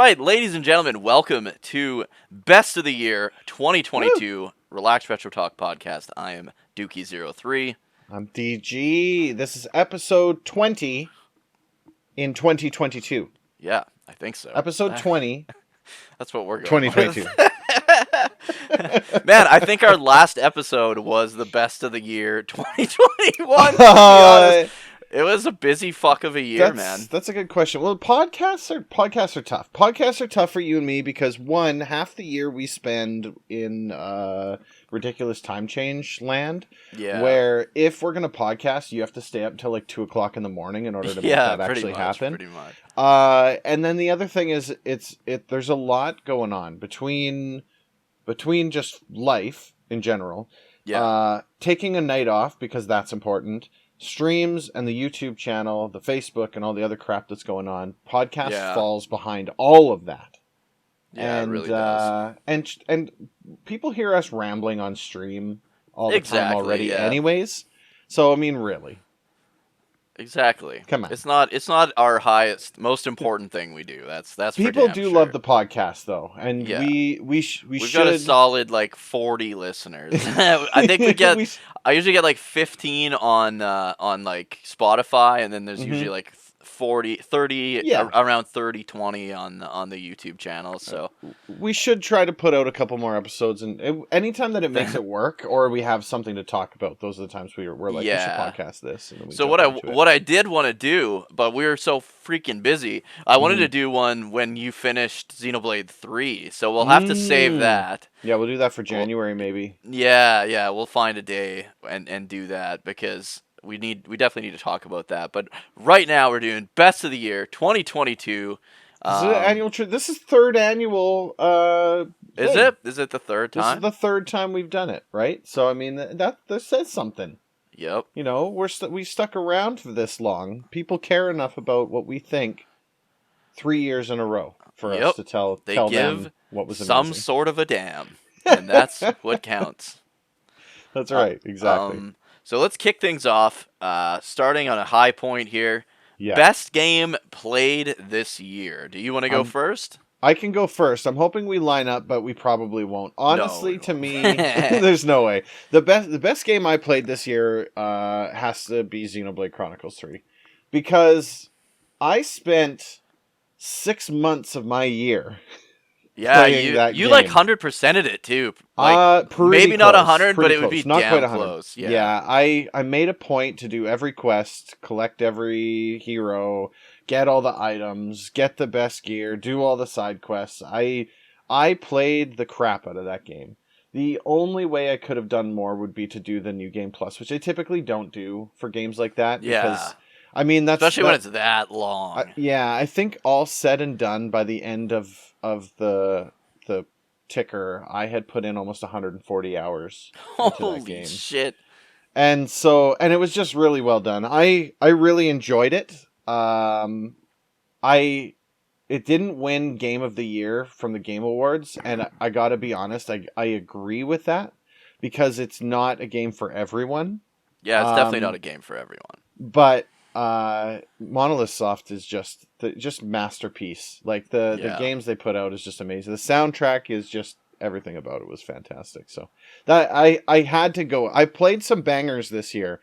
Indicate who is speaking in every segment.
Speaker 1: right, ladies and gentlemen, welcome to Best of the Year 2022 Relax Retro Talk Podcast. I am Dookie03.
Speaker 2: I'm DG. This is episode 20 in 2022.
Speaker 1: Yeah, I think so.
Speaker 2: Episode 20.
Speaker 1: That's what we're going
Speaker 2: 2022.
Speaker 1: with. Man, I think our last episode was the Best of the Year 2021, to be honest. It was a busy fuck of a year, man.
Speaker 2: That's a good question. Well, podcasts are tough. Podcasts are tough for you and me because, one, half the year we spend in ridiculous time change land.
Speaker 1: Yeah.
Speaker 2: Where if we're going to podcast, you have to stay up until like 2 o'clock in the morning in order to make that actually happen.
Speaker 1: Pretty much.
Speaker 2: And then the other thing is there's a lot going on between just life in general.
Speaker 1: Yeah.
Speaker 2: Taking a night off because that's important. Streams and the YouTube channel, the Facebook, and all the other crap that's going on. Podcast falls behind all of that.
Speaker 1: Yeah, it really does.
Speaker 2: And people hear us rambling on stream all the time already anyways. So, I mean, really.
Speaker 1: Exactly.
Speaker 2: Come on.
Speaker 1: It's not our highest, most important thing we do. That's
Speaker 2: people do love the podcast though, and we've
Speaker 1: got a solid like 40 listeners. I think we get. I usually get like 15 on like Spotify, and then there's usually like 30, around 30, 20 on the YouTube channel. So
Speaker 2: we should try to put out a couple more episodes, and anytime that it makes it work, or we have something to talk about, those are the times we're like, we should podcast this. And then
Speaker 1: so what I did want to do, but we were so freaking busy, I wanted to do one when you finished Xenoblade 3. So we'll have to save that.
Speaker 2: Yeah, we'll do that for January maybe.
Speaker 1: Yeah, we'll find a day and do that because we definitely need to talk about that. But right now we're doing Best of the Year 2022.
Speaker 2: This is third annual.
Speaker 1: Is it? Is it the third time?
Speaker 2: This is the third time we've done it, right? So I mean that says something.
Speaker 1: Yep.
Speaker 2: You know, we stuck around for this long. People care enough about what we think 3 years in a row for us to tell them what was amazing.
Speaker 1: Some sort of a damn, and that's what counts.
Speaker 2: That's right, exactly.
Speaker 1: So let's kick things off, starting on a high point here.
Speaker 2: Yeah.
Speaker 1: Best game played this year. Do you want to go first?
Speaker 2: I can go first. I'm hoping we line up, but we probably won't. Honestly, to me, there's no way. The best game I played this year has to be Xenoblade Chronicles 3. Because I spent 6 months of my year playing that game.
Speaker 1: You like 100%ed it too. Like, maybe
Speaker 2: close,
Speaker 1: not 100, but it would be
Speaker 2: not
Speaker 1: damn
Speaker 2: quite 100.
Speaker 1: Close.
Speaker 2: Yeah, I made a point to do every quest, collect every hero, get all the items, get the best gear, do all the side quests. I played the crap out of that game. The only way I could have done more would be to do the New Game Plus, which I typically don't do for games like that.
Speaker 1: Yeah.
Speaker 2: Because, I mean,
Speaker 1: especially when it's that long.
Speaker 2: I think all said and done, by the end of the ticker, I had put in almost 140 hours into that game.
Speaker 1: Holy shit.
Speaker 2: And it was just really well done. I really enjoyed it. It didn't win Game of the Year from the Game Awards, and I gotta be honest, I agree with that, because it's not a game for everyone.
Speaker 1: Yeah, it's definitely not a game for everyone.
Speaker 2: But Monolith Soft is just masterpiece. Like the games they put out is just amazing. The soundtrack is just everything about it was fantastic. So that I had to go. I played some bangers this year.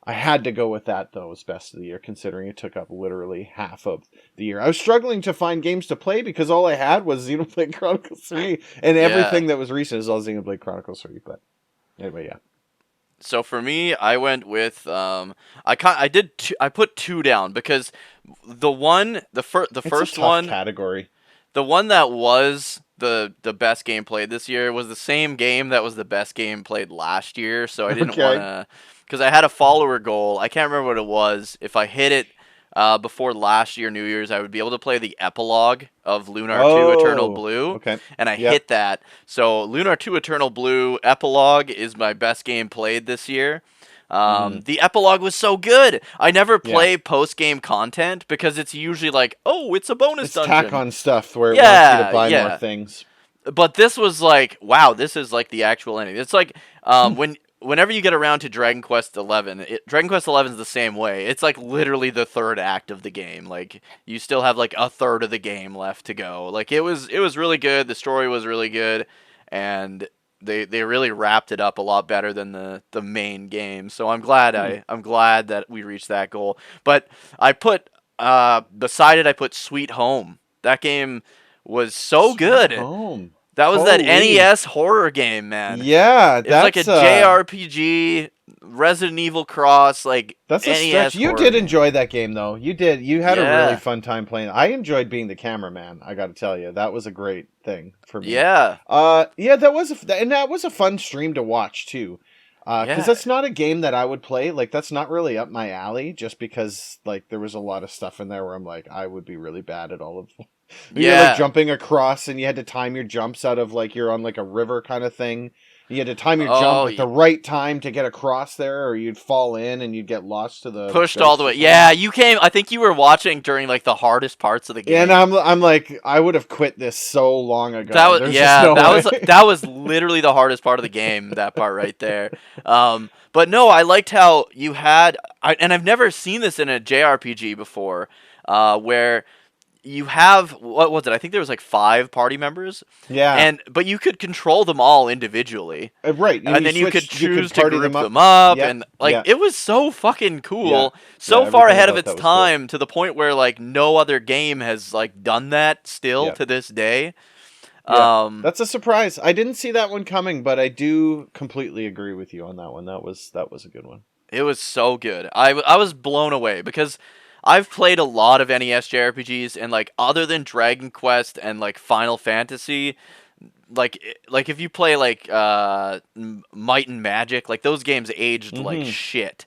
Speaker 2: I had to go with that though as Best of the Year, considering it took up literally half of the year. I was struggling to find games to play because all I had was Xenoblade Chronicles 3, and everything that was recent is all Xenoblade Chronicles 3. But anyway, yeah.
Speaker 1: So for me, I went with I put 2 down because the first one
Speaker 2: category.
Speaker 1: The one that was the best game played this year was the same game that was the best game played last year. So I didn't want to, because I had a follower goal. I can't remember what it was. If I hit it before last year, New Year's, I would be able to play the epilogue of Lunar 2 Eternal Blue.
Speaker 2: Okay.
Speaker 1: And I hit that. So Lunar 2 Eternal Blue epilogue is my best game played this year. The epilogue was so good. I never play post-game content because it's usually like, oh, it's a bonus dungeon.
Speaker 2: Tack on stuff where it wants you to buy more things.
Speaker 1: But this was like, wow, this is like the actual ending. It's like when whenever you get around to Dragon Quest 11, Dragon Quest 11 is the same way. It's like literally the third act of the game. Like you still have like a third of the game left to go. Like it was really good. The story was really good, and they really wrapped it up a lot better than the main game. So I'm glad I'm glad that we reached that goal. But I put beside it I put Sweet Home. That game was so
Speaker 2: Sweet
Speaker 1: good.
Speaker 2: Home.
Speaker 1: That was that NES horror game, man.
Speaker 2: Yeah,
Speaker 1: it was like a JRPG, Resident Evil Cross, like
Speaker 2: that's a
Speaker 1: NES
Speaker 2: stretch. You did enjoy that game though. You did. You had a really fun time playing. I enjoyed being the cameraman. I got to tell you, that was a great thing for me.
Speaker 1: Yeah.
Speaker 2: Yeah, that was a fun stream to watch too. Because that's not a game that I would play. Like that's not really up my alley. Just because like there was a lot of stuff in there where I'm like I would be really bad at all of. You're like jumping across, and you had to time your jumps out of like you're on like a river kind of thing. You had to time your jump at the right time to get across there, or you'd fall in and you'd get lost to the
Speaker 1: pushed all the way. Yeah, you came. I think you were watching during like the hardest parts of the game.
Speaker 2: And I'm like, I would have quit this so long ago.
Speaker 1: That was literally the hardest part of the game. That part right there. But no, I liked how you had, and I've never seen this in a JRPG before, where you have, what was it? I think there was like 5 party members.
Speaker 2: Yeah.
Speaker 1: But you could control them all individually.
Speaker 2: Right.
Speaker 1: And then you could choose to group them up. Yep. And like it was so fucking cool. Yeah. So far ahead of its time to the point where like no other game has like done that still to this day.
Speaker 2: Yeah. That's a surprise. I didn't see that one coming, but I do completely agree with you on that one. That was a good one.
Speaker 1: It was so good. I was blown away because I've played a lot of NES JRPGs, and like other than Dragon Quest and like Final Fantasy, like if you play like Might and Magic, like those games aged like shit.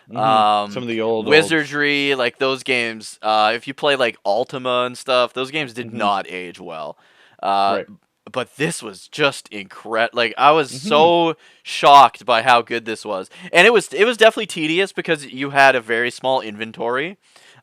Speaker 2: Some of the old
Speaker 1: Wizardry, like those games. If you play like Ultima and stuff, those games did not age well. Right. But this was just incredible. Like I was so shocked by how good this was, and it was definitely tedious because you had a very small inventory.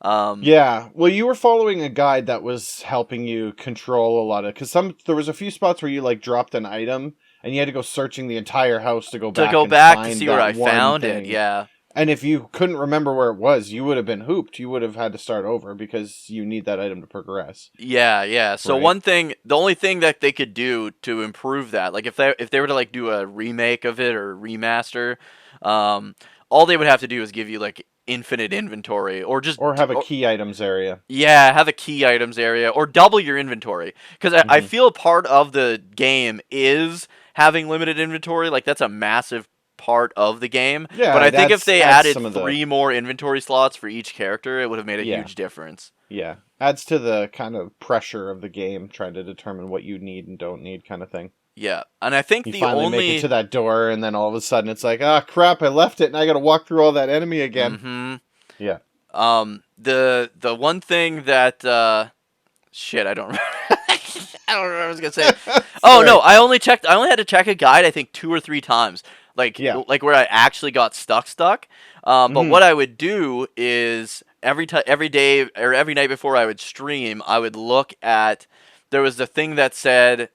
Speaker 2: Yeah, well, you were following a guide that was helping you control a lot of, because there was a few spots where you like dropped an item and you had to go searching the entire house to go back
Speaker 1: to see where I found it. Yeah,
Speaker 2: and if you couldn't remember where it was, you would have been hooped. You would have had to start over because you need that item to progress.
Speaker 1: Yeah. So the only thing that they could do to improve that, like if they were to like do a remake of it or remaster, all they would have to do is give you like infinite inventory or have
Speaker 2: a key items area.
Speaker 1: Yeah, have a key items area or double your inventory, because I feel part of the game is having limited inventory. Like that's a massive part of the game.
Speaker 2: Yeah,
Speaker 1: but I think if they added 3 more inventory slots for each character, it would have made a huge difference.
Speaker 2: Yeah, adds to the kind of pressure of the game, trying to determine what you need and don't need kind of thing.
Speaker 1: Yeah, and I think
Speaker 2: you finally make it to that door, and then all of a sudden it's like, oh crap, I left it, and I got to walk through all that enemy again. Yeah.
Speaker 1: The one thing that shit, I don't remember. I don't remember what I was gonna say. Oh no, I only had to check a guide I think 2 or 3 times. Like where I actually got stuck. But what I would do is every day or every night before I would stream, I would look at. There was the thing that said,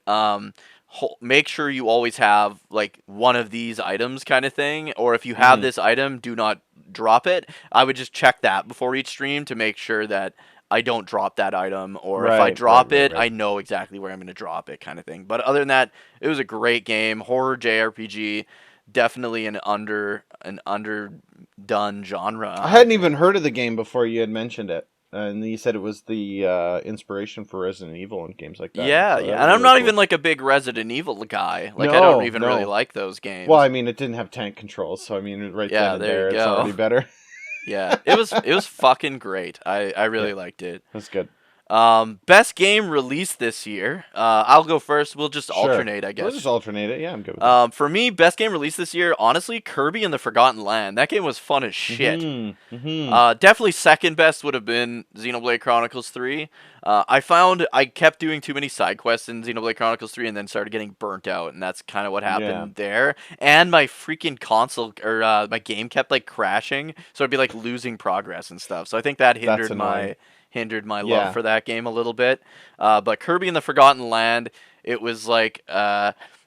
Speaker 1: make sure you always have like one of these items kind of thing, or if you have this item, do not drop it. I would just check that before each stream to make sure that I don't drop that item, or if I drop it, I know exactly where I'm going to drop it kind of thing. But other than that, it was a great game. Horror JRPG, definitely an underdone genre.
Speaker 2: I hadn't even heard of the game before you had mentioned it. And you said it was the inspiration for Resident Evil and games like that.
Speaker 1: Yeah, so and I'm not even like a big Resident Evil guy. Like I don't even really like those games.
Speaker 2: Well, I mean, it didn't have tank controls, so I mean, then and there it's already better.
Speaker 1: Yeah, it was fucking great. I really liked it.
Speaker 2: That's good.
Speaker 1: Best game released this year. I'll go first. We'll just alternate, I guess.
Speaker 2: We'll just alternate it. Yeah, I'm good with that.
Speaker 1: For me, best game released this year, honestly, Kirby and the Forgotten Land. That game was fun as shit. Definitely second best would have been Xenoblade Chronicles 3. I found I kept doing too many side quests in Xenoblade Chronicles 3 and then started getting burnt out, and that's kind of what happened there. And my freaking console, or my game kept like crashing, so I'd be like losing progress and stuff. So I think that hindered my love for that game a little bit. But Kirby and the Forgotten Land, it was like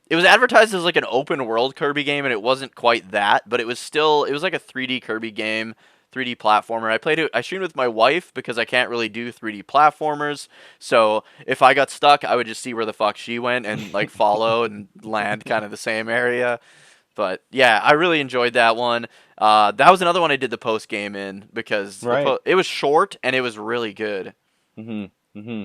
Speaker 1: it was advertised as like an open world Kirby game, and it wasn't quite that, but it was like a 3D Kirby game, 3D platformer. I streamed with my wife because I can't really do 3D platformers. So if I got stuck, I would just see where the fuck she went and like follow and land kind of the same area. But yeah, I really enjoyed that one. That was another one I did the post game in because
Speaker 2: Right.
Speaker 1: it was short and it was really good.
Speaker 2: Mm-hmm. Mm-hmm.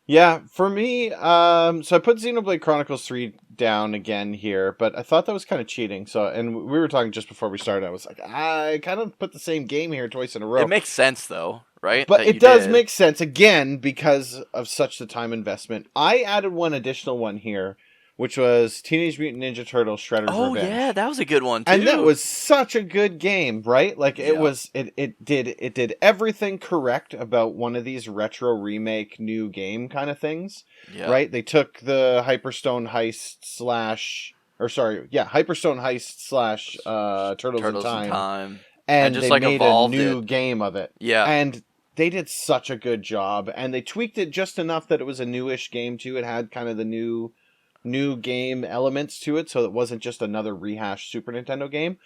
Speaker 2: Yeah, for me, so I put Xenoblade Chronicles 3 down again here, but I thought that was kind of cheating. So, and we were talking just before we started, I was like, I kind of put the same game here twice in a row.
Speaker 1: It makes sense though, right?
Speaker 2: But
Speaker 1: That
Speaker 2: it
Speaker 1: you
Speaker 2: does
Speaker 1: did.
Speaker 2: make sense, again, because of such the time investment. I added one additional one here, which was Teenage Mutant Ninja Turtles Shredder's
Speaker 1: Oh
Speaker 2: Revenge.
Speaker 1: yeah, that was a good one too.
Speaker 2: And that was such a good game, right? Like it
Speaker 1: Yeah.
Speaker 2: was it did everything correct about one of these retro remake new game kind of things.
Speaker 1: Yeah.
Speaker 2: Right? They took the Hyperstone Heist Hyperstone Heist / Turtles in Time. And
Speaker 1: just
Speaker 2: they
Speaker 1: like
Speaker 2: made a
Speaker 1: evolved
Speaker 2: new
Speaker 1: it.
Speaker 2: game of it.
Speaker 1: Yeah.
Speaker 2: And they did such a good job, and they tweaked it just enough that it was a newish game too. It had kind of the new game elements to it, so it wasn't just another rehashed Super Nintendo game.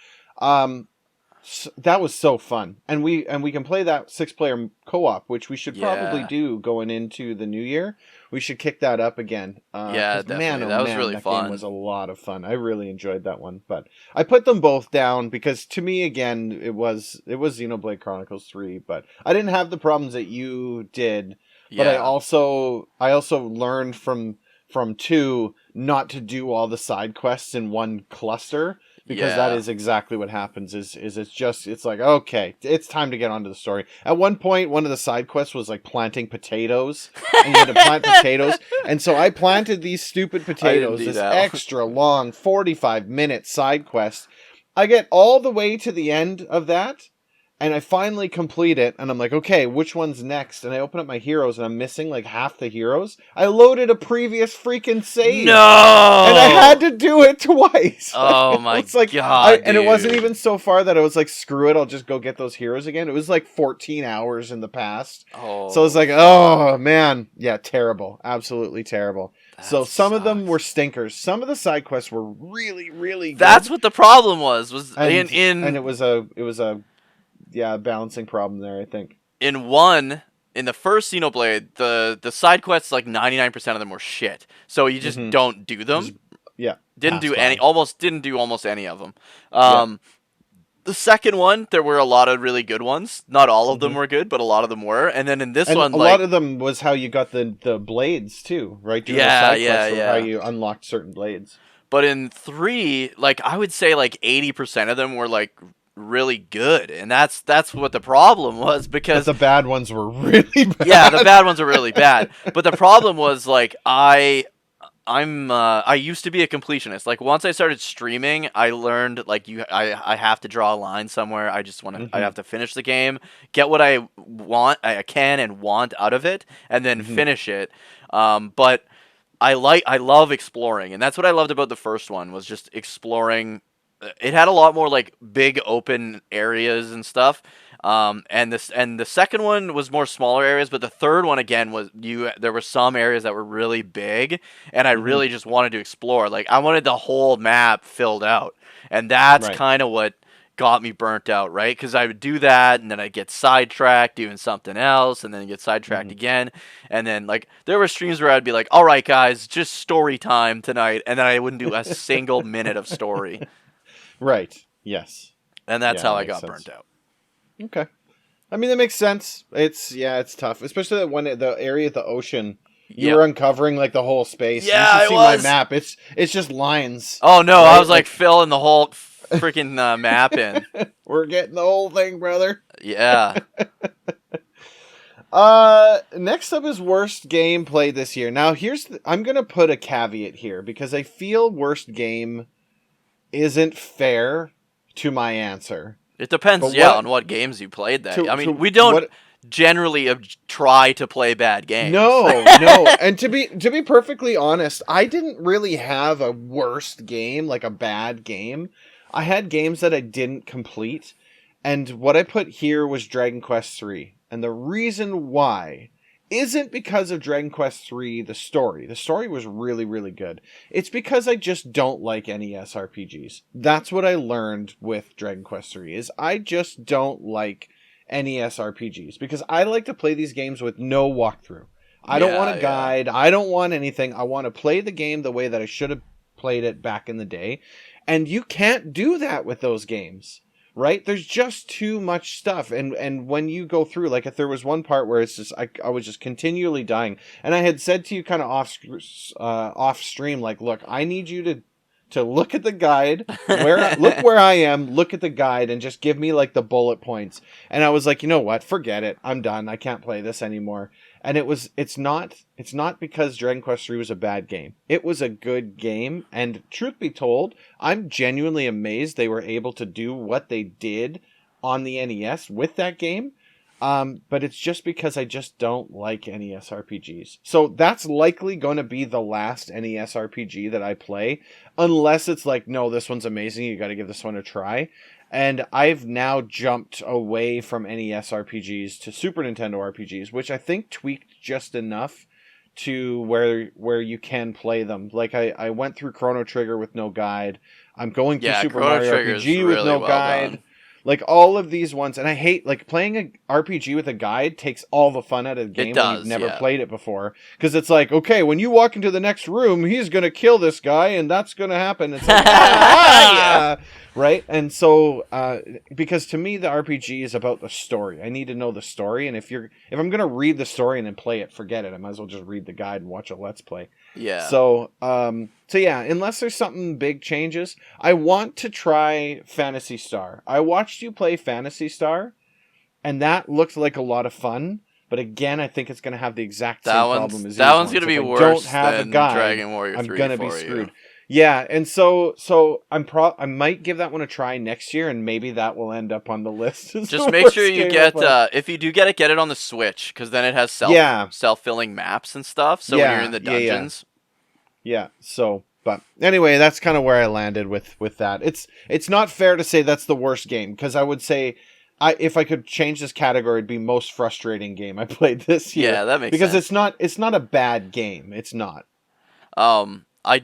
Speaker 2: That was so fun, and we can play that 6-player co-op, which we should probably do going into the new year. We should kick that up again.
Speaker 1: Yeah, definitely. That was really fun.
Speaker 2: Game was a lot of fun. I really enjoyed that one, but I put them both down because to me, again, it was Xenoblade Chronicles 3, but I didn't have the problems that you did. But I also learned from 2 not to do all the side quests in one cluster, because that is exactly what happens is it's like, okay, it's time to get onto the story. At one point, one of the side quests was like planting potatoes, and you had to plant potatoes, and so I planted these stupid potatoes, this extra long 45-minute side quest. I get all the way to the end of that, and I finally complete it, and I'm like, okay, which one's next? And I open up my heroes, and I'm missing like half the heroes. I loaded a previous freaking save.
Speaker 1: No!
Speaker 2: And I had to do it twice.
Speaker 1: Oh my god,
Speaker 2: and it wasn't even so far that I was like, screw it, I'll just go get those heroes again. It was like 14 hours in the past.
Speaker 1: Oh.
Speaker 2: So I was like, oh, man. Yeah, terrible. Absolutely terrible. So some
Speaker 1: sucks.
Speaker 2: of them were stinkers. Some of the side quests were really, really good.
Speaker 1: That's what the problem was
Speaker 2: and it was a balancing problem there, I think.
Speaker 1: In the first Xenoblade, the side quests, like 99% of them were shit. So you just don't do them. Didn't do almost any of them. The second one, there were a lot of really good ones. Not all of them were good, but a lot of them were. And then in this one,
Speaker 2: a lot of them was how you got the blades too, right? How you unlocked certain blades.
Speaker 1: But in 3, like I would say, like 80% of them were like really good, and that's what the problem was, because
Speaker 2: the bad ones were really bad.
Speaker 1: Yeah, the bad ones are really bad. But the problem was, like, I used to be a completionist. Like, once I started streaming, I learned, like, I have to draw a line somewhere. I just want to I have to finish the game, get what I can and want out of it, and then finish it. But I love exploring, and that's what I loved about the first one, was just exploring. It had a lot more like big open areas and stuff. And the second one was more smaller areas, but the third one again there were some areas that were really big, and I really just wanted to explore. Like, I wanted the whole map filled out, and that's kind of what got me burnt out, right? Because I would do that, and then I'd get sidetracked doing something else, and then get sidetracked again, and then like there were streams where I'd be like, "All right, guys, just story time tonight," and then I wouldn't do a single minute of story.
Speaker 2: Right. Yes.
Speaker 1: And that's how I got burnt out.
Speaker 2: Okay. I mean, that makes sense. It's tough, especially that when the area of the ocean, you were uncovering like the whole space.
Speaker 1: Yeah,
Speaker 2: you should see my map. It's just lines.
Speaker 1: Oh no, right? I was like filling the whole freaking map in.
Speaker 2: We're getting the whole thing, brother.
Speaker 1: Yeah.
Speaker 2: Next up is worst game played this year. Now, I'm gonna put a caveat here because I feel worst game isn't fair to my answer.
Speaker 1: It depends, on what games you played that. We don't generally try to play bad games.
Speaker 2: No. And to be perfectly honest, I didn't really have a worst game, like a bad game. I had games that I didn't complete, and what I put here was Dragon Quest III. And the reason why isn't because of Dragon Quest 3 the story. The story was really, really good. It's because I just don't like NES RPGs. That's what I learned with Dragon Quest 3 is I just don't like NES RPGs because I like to play these games with no walkthrough. I don't want a guide. I don't want anything. I want to play the game the way that I should have played it back in the day. And you can't do that with those games. Right? There's just too much stuff. And when you go through, like if there was one part where it's just, I was just continually dying. And I had said to you kind of off stream, like, look, I need you to look at the guide, look where I am, look at the guide and just give me like the bullet points. And I was like, you know what? Forget it. I'm done. I can't play this anymore. And it's not because Dragon Quest 3 was a bad game. It was a good game. And truth be told, I'm genuinely amazed they were able to do what they did on the NES with that game. But it's just because I just don't like NES RPGs. So that's likely going to be the last NES RPG that I play. Unless it's like, no, this one's amazing. You got to give this one a try. And I've now jumped away from NES RPGs to Super Nintendo RPGs, which I think tweaked just enough to where you can play them. Like I went through Chrono Trigger with no guide. I'm going through Super Mario RPG with no guide. Done. Like all of these ones, and I hate like playing an RPG with a guide takes all the fun out of the game when you've never played it before. Because it's like, okay, when you walk into the next room, he's gonna kill this guy, and that's gonna happen. It's like, yeah. Right? And so, because to me, the RPG is about the story. I need to know the story, and if I'm gonna read the story and then play it, forget it. I might as well just read the guide and watch a Let's Play.
Speaker 1: Yeah.
Speaker 2: So yeah, unless there's something big changes, I want to try Phantasy Star. I watched you play Phantasy Star, and that looked like a lot of fun. But again, I think it's going to have the exact same problem as
Speaker 1: that one's going to be worse than Dragon Warrior 3
Speaker 2: I'm going to be screwed. Yeah, and so I might give that one a try next year, and maybe that will end up on the list.
Speaker 1: Just make sure you get if you do get it on the Switch, because then it has self-filling maps and stuff. So when you're in the dungeons,
Speaker 2: yeah. So, but anyway, that's kind of where I landed with that. It's not fair to say that's the worst game because I would say. If I could change this category, it'd be most frustrating game I played this year.
Speaker 1: Yeah, that makes
Speaker 2: sense.
Speaker 1: Because
Speaker 2: it's not a bad game. It's not.
Speaker 1: I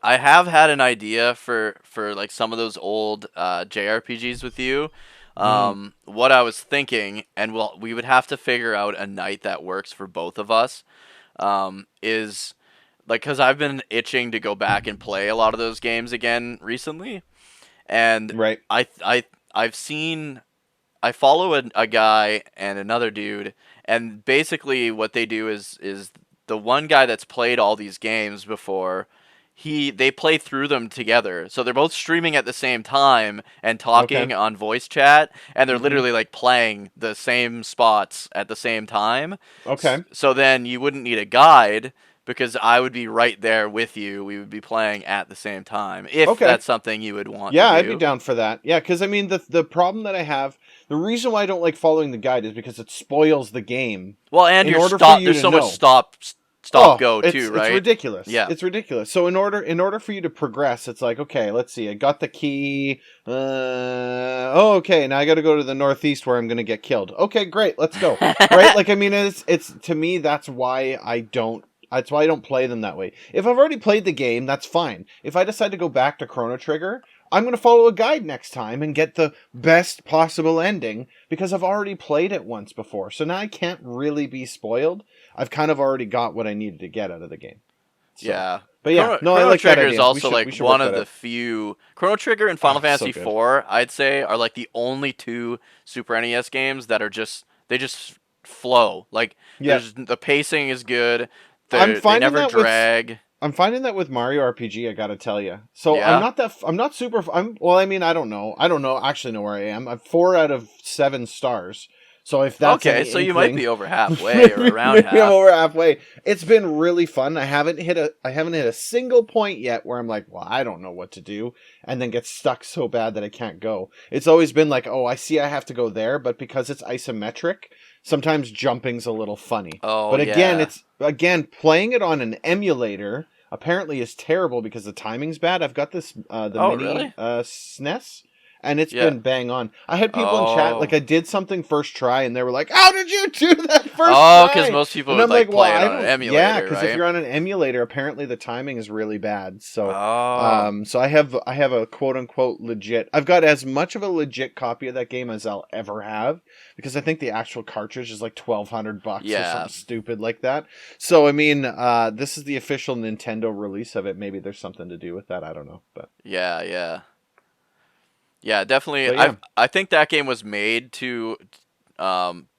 Speaker 1: have had an idea for like some of those old JRPGs with you. What I was thinking, and we would have to figure out a night that works for both of us, is like, because I've been itching to go back and play a lot of those games again recently, and
Speaker 2: right.
Speaker 1: I follow a guy and another dude, and basically what they do is the one guy that's played all these games before, they play through them together. So they're both streaming at the same time and talking on voice chat, and they're literally like playing the same spots at the same time.
Speaker 2: Okay.
Speaker 1: So then you wouldn't need a guide because I would be right there with you. We would be playing at the same time if that's something you would want to do.
Speaker 2: I'd be down for that. Yeah, because I mean the problem that I have, the reason why I don't like following the guide is because it spoils the game.
Speaker 1: Well, and there's so much go too, right?
Speaker 2: It's ridiculous.
Speaker 1: Yeah,
Speaker 2: it's ridiculous. So in order for you to progress, it's like, okay, let's see, I got the key. Okay, now I got to go to the northeast where I'm going to get killed. Okay, great, let's go. Right? Like, I mean, it's to me that's why I don't play them that way. If I've already played the game, that's fine. If I decide to go back to Chrono Trigger, I'm going to follow a guide next time and get the best possible ending because I've already played it once before. So now I can't really be spoiled. I've kind of already got what I needed to get out of the game. So,
Speaker 1: yeah.
Speaker 2: But yeah,
Speaker 1: Chrono
Speaker 2: I like
Speaker 1: Trigger
Speaker 2: that idea.
Speaker 1: is also one of the few. Chrono Trigger and Final Fantasy IV, I'd say, are like the only two Super NES games that are just flow. Like, the pacing is good. They never drag.
Speaker 2: I'm finding that with Mario RPG, I gotta tell you. So I'm not super. Well, I mean, I don't know. Actually, know where I am. I'm 4 out of 7 stars. So if that's
Speaker 1: so you might be over halfway or around half.
Speaker 2: Over halfway. It's been really fun. I haven't hit a single point yet where I'm like, well, I don't know what to do, and then get stuck so bad that I can't go. It's always been like, oh, I see, I have to go there, but because it's isometric, sometimes jumping's a little funny.
Speaker 1: Oh,
Speaker 2: but again, playing it on an emulator apparently is terrible because the timing's bad. I've got this mini
Speaker 1: really?
Speaker 2: SNES. and it's been bang on. I had people in chat, like, I did something first try, and they were like, "How did you do that first try?"
Speaker 1: Oh, because most people would play it on an emulator,
Speaker 2: yeah, because if you're on an emulator, apparently the timing is really bad. So,
Speaker 1: oh.
Speaker 2: So I have a quote unquote legit. I've got as much of a legit copy of that game as I'll ever have, because I think the actual cartridge is like $1,200 or something stupid like that. So I mean, this is the official Nintendo release of it. Maybe there's something to do with that. I don't know, but
Speaker 1: yeah, definitely.
Speaker 2: Yeah.
Speaker 1: I think that game was made to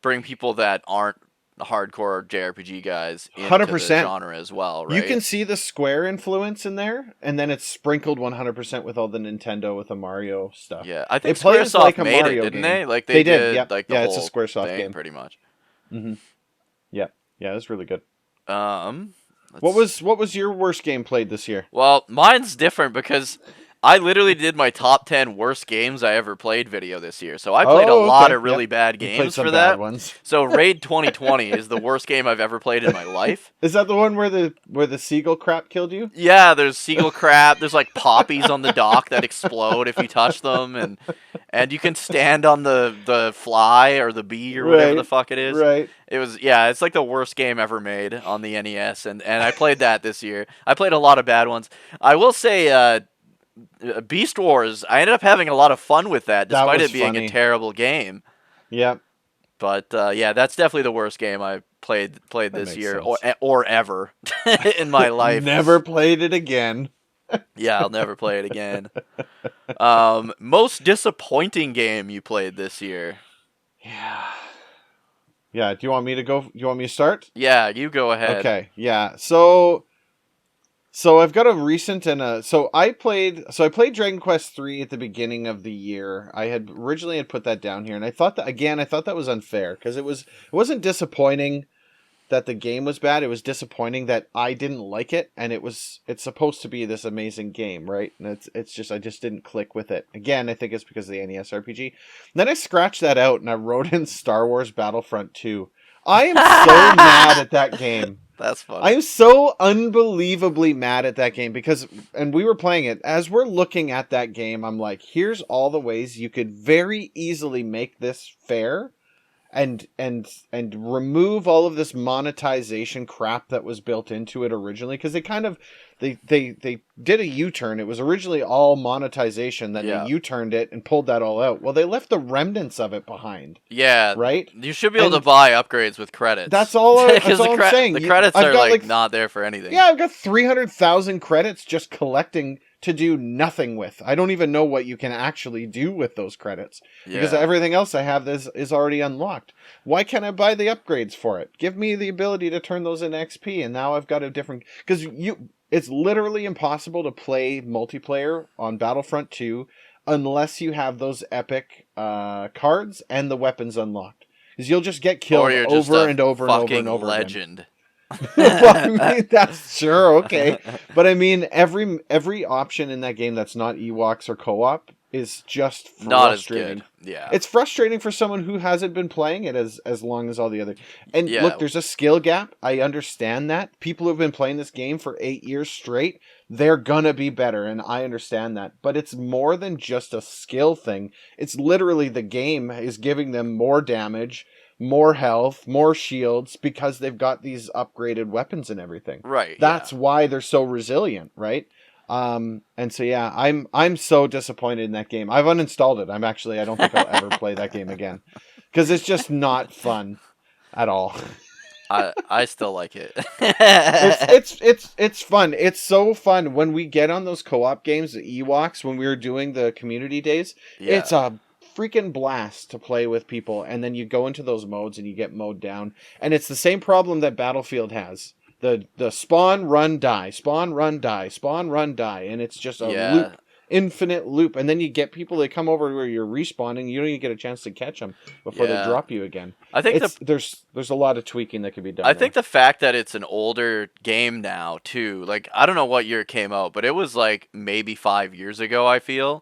Speaker 1: bring people that aren't hardcore JRPG guys into 100%. The genre as well, right?
Speaker 2: You can see the Square influence in there, and then it's sprinkled 100% with all the Nintendo with the Mario stuff.
Speaker 1: Yeah, I think Squaresoft like made it, didn't they? Like they did.
Speaker 2: Yep.
Speaker 1: Like the
Speaker 2: whole
Speaker 1: it's
Speaker 2: a Squaresoft
Speaker 1: game, pretty much.
Speaker 2: Mm-hmm. Yeah, it was really good.
Speaker 1: What
Speaker 2: was your worst game played this year?
Speaker 1: Well, mine's different because I literally did my top 10 worst games I ever played video this year. So I played a lot of really bad games for that.
Speaker 2: Ones.
Speaker 1: So Raid 2020 is the worst game I've ever played in my life.
Speaker 2: Is that the one where the seagull crap killed you?
Speaker 1: Yeah, there's seagull crap. There's like poppies on the dock that explode if you touch them, and you can stand on the fly or the bee or whatever the fuck it is.
Speaker 2: Right.
Speaker 1: It's like the worst game ever made on the NES, and I played that this year. I played a lot of bad ones. I will say Beast Wars, I ended up having a lot of fun with that, despite it being a terrible game.
Speaker 2: Yep.
Speaker 1: But that's definitely the worst game I played this year or ever in my life.
Speaker 2: Never played it again.
Speaker 1: Yeah, I'll never play it again. Most disappointing game you played this year?
Speaker 2: Yeah. Do you want me to go? You want me to start?
Speaker 1: Yeah, you go ahead.
Speaker 2: Okay. Yeah. So I've got a recent I played Dragon Quest 3 at the beginning of the year. I had originally put that down here, and I thought that was unfair, because it wasn't disappointing that the game was bad. It was disappointing that I didn't like it, and it's supposed to be this amazing game, right? And it's just I just didn't click with it. Again, I think it's because of the NES RPG. And then I scratched that out and I wrote in Star Wars Battlefront 2. I am so mad at that game.
Speaker 1: That's funny.
Speaker 2: I'm so unbelievably mad at that game and we were playing it. As we're looking at that game, I'm like, here's all the ways you could very easily make this fair and remove all of this monetization crap that was built into it originally, because they did a U-turn. It was originally all monetization, then they U-turned it and pulled that all out. Well, they left the remnants of it behind.
Speaker 1: Yeah,
Speaker 2: right.
Speaker 1: You should be able to buy upgrades with credits.
Speaker 2: That's all. That's all I'm saying.
Speaker 1: The credits are like not there for anything.
Speaker 2: Yeah, I've got 300,000 credits just collecting to do nothing with. I don't even know what you can actually do with those credits, because everything else I have is already unlocked. Why can't I buy the upgrades for it? Give me the ability to turn those into XP, and now I've got a different... Because it's literally impossible to play multiplayer on Battlefront 2 unless you have those epic cards and the weapons unlocked. Because you'll just get killed over and over and over and over
Speaker 1: legend.
Speaker 2: Again. Well, I mean, that's sure, okay. But I mean, every option in that game that's not Ewoks or co-op is just frustrating.
Speaker 1: Not as good. Yeah.
Speaker 2: It's frustrating for someone who hasn't been playing it as long as all the other. And look, there's a skill gap. I understand that. People who've been playing this game for 8 years straight, they're gonna be better, and I understand that. But it's more than just a skill thing. It's literally the game is giving them more damage, more health, more shields, because they've got these upgraded weapons and everything.
Speaker 1: Right.
Speaker 2: That's why they're so resilient, right? And so I'm so disappointed in that game. I've uninstalled it. I don't think I'll ever play that game again, because it's just not fun at all.
Speaker 1: I still like it.
Speaker 2: It's fun. It's so fun when we get on those co-op games, the Ewoks, when we were doing the community days. Yeah. It's a freaking blast to play with people, and then you go into those modes and you get mowed down, and it's the same problem that Battlefield has. The spawn, run, die, spawn, run, die, spawn, run, die, and it's just a loop, infinite loop. And then you get people that come over where you're respawning, you don't even get a chance to catch them before they drop you again.
Speaker 1: I think
Speaker 2: there's a lot of tweaking that could be done.
Speaker 1: I think the fact that it's an older game now too, like I don't know what year it came out, but it was like maybe 5 years ago, I feel.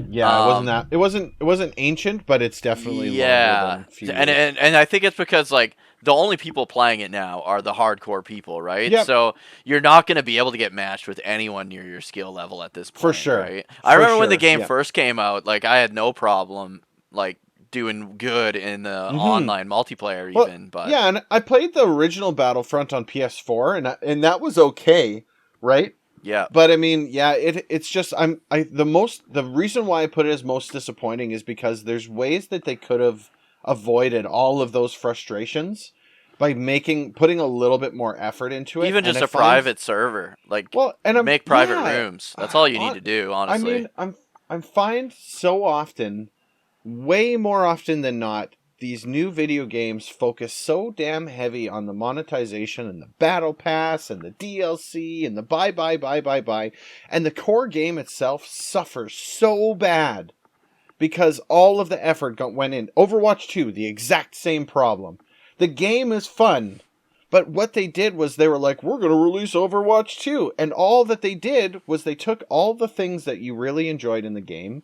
Speaker 2: Yeah, it wasn't ancient, but it's definitely longer than a few years.
Speaker 1: And I think it's because like the only people playing it now are the hardcore people, right?
Speaker 2: Yep.
Speaker 1: So you're not going to be able to get matched with anyone near your skill level at this point,
Speaker 2: For sure.
Speaker 1: right? I remember when the game
Speaker 2: yeah.
Speaker 1: first came out, like I had no problem like doing good in the online multiplayer even, but
Speaker 2: yeah, and I played the original Battlefront on PS4 and that was okay, right?
Speaker 1: Yeah.
Speaker 2: But I mean, yeah, it's just the reason why I put it as most disappointing is because there's ways that they could have avoided all of those frustrations by putting a little bit more effort into it.
Speaker 1: Even just a private server, like make private rooms. That's all you need to do, honestly.
Speaker 2: I mean, I'm find so often, way more often than not, these new video games focus so damn heavy on the monetization and the battle pass and the DLC and the buy. And the core game itself suffers so bad because all of the effort went in. Overwatch 2, the exact same problem. The game is fun, but what they did was they were like, we're going to release Overwatch 2. And all that they did was they took all the things that you really enjoyed in the game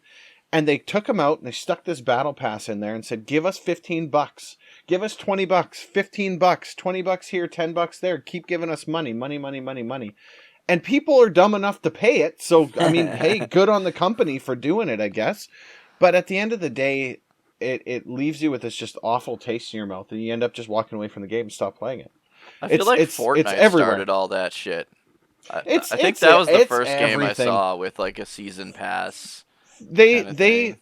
Speaker 2: and they took them out and they stuck this battle pass in there and said, give us $15. Give us $20, $15, $20 here, $10 there. Keep giving us money. And people are dumb enough to pay it. So, I mean, hey, good on the company for doing it, I guess. But at the end of the day, it leaves you with this just awful taste in your mouth. And you end up just walking away from the game and stop playing it.
Speaker 1: I feel like Fortnite started all that shit. I think that was the first game I saw with like a season pass.
Speaker 2: They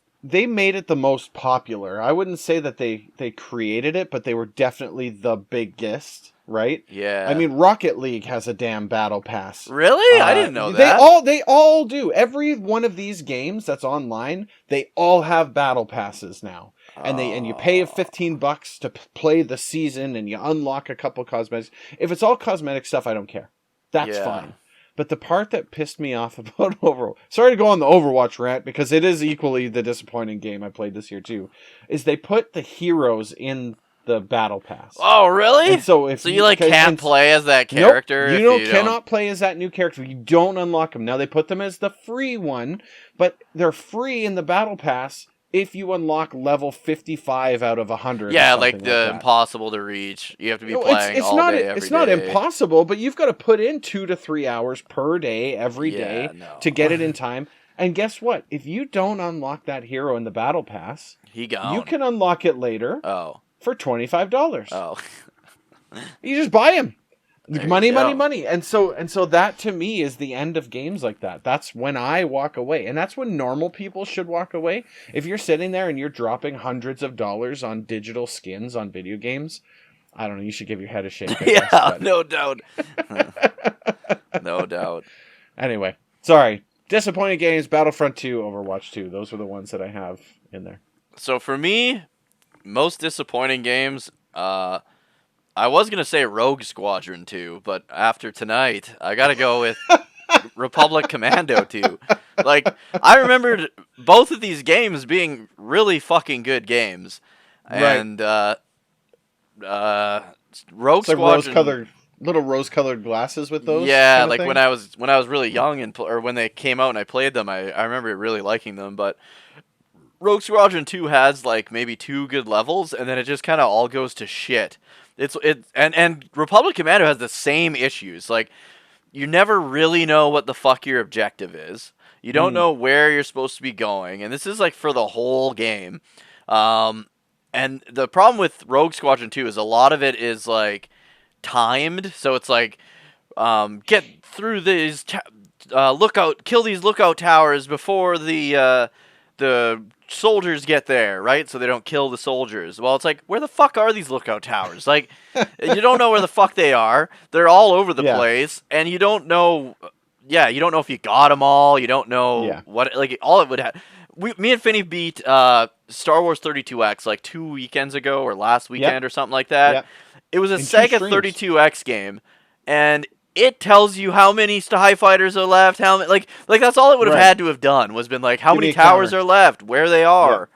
Speaker 2: made it the most popular. I wouldn't say that they created it, but they were definitely the biggest, right?
Speaker 1: Yeah.
Speaker 2: I mean, Rocket League has a damn battle pass.
Speaker 1: Really? I didn't know that.
Speaker 2: They all do. Every one of these games that's online, they all have battle passes now. And you pay $15 to play the season and you unlock a couple cosmetics. If it's all cosmetic stuff, I don't care. That's fine. But the part that pissed me off about Overwatch, sorry to go on the Overwatch rant because it is equally the disappointing game I played this year too, is they put the heroes in the battle pass.
Speaker 1: Oh, really?
Speaker 2: And so you like
Speaker 1: can't play as that character?
Speaker 2: Nope, you cannot play as that new character. You don't unlock them. Now they put them as the free one, but they're free in the battle pass if you unlock level 55 out of 100.
Speaker 1: Yeah, like the impossible to reach. You have to be playing all day, every day.
Speaker 2: It's not impossible, but you've got to put in 2 to 3 hours per day, every day, to get it in time. And guess what? If you don't unlock that hero in the battle pass, you can unlock it later for $25.
Speaker 1: Oh.
Speaker 2: You just buy him. Money. And so that to me is the end of games like that. That's when I walk away. And that's when normal people should walk away. If you're sitting there and you're dropping hundreds of dollars on digital skins on video games, I don't know, you should give your head a shake.
Speaker 1: No doubt. No doubt.
Speaker 2: Anyway, sorry. Disappointing games, Battlefront 2, Overwatch 2. Those were the ones that I have in there.
Speaker 1: So for me, most disappointing games, I was going to say Rogue Squadron 2, but after tonight, I got to go with Republic Commando 2. Like, I remembered both of these games being really fucking good games. And Rogue Squadron...
Speaker 2: little rose-colored glasses with those?
Speaker 1: Yeah, like when I was really young, or when they came out and I played them, I remember really liking them, but... Rogue Squadron 2 has, like, maybe 2 good levels, and then it just kind of all goes to shit. And Republic Commando has the same issues. Like, you never really know what the fuck your objective is. You don't know where you're supposed to be going, and this is like for the whole game. And the problem with Rogue Squadron 2 is a lot of it is like timed. So it's like get through these kill these lookout towers before the soldiers get there, right? So they don't kill the soldiers. Well, it's like, where the fuck are these lookout towers? Like, you don't know where the fuck they are. They're all over the place, and you don't know. Yeah, you don't know if you got them all. You don't know what. Like, all it would have. Me and Finney beat Star Wars 32X like 2 weekends ago or last weekend or something like that. It was a Sega 32X game, and it tells you how many TIE fighters are left, how many, like that's all it would have had to have done, was been like, how many towers are left, where they are.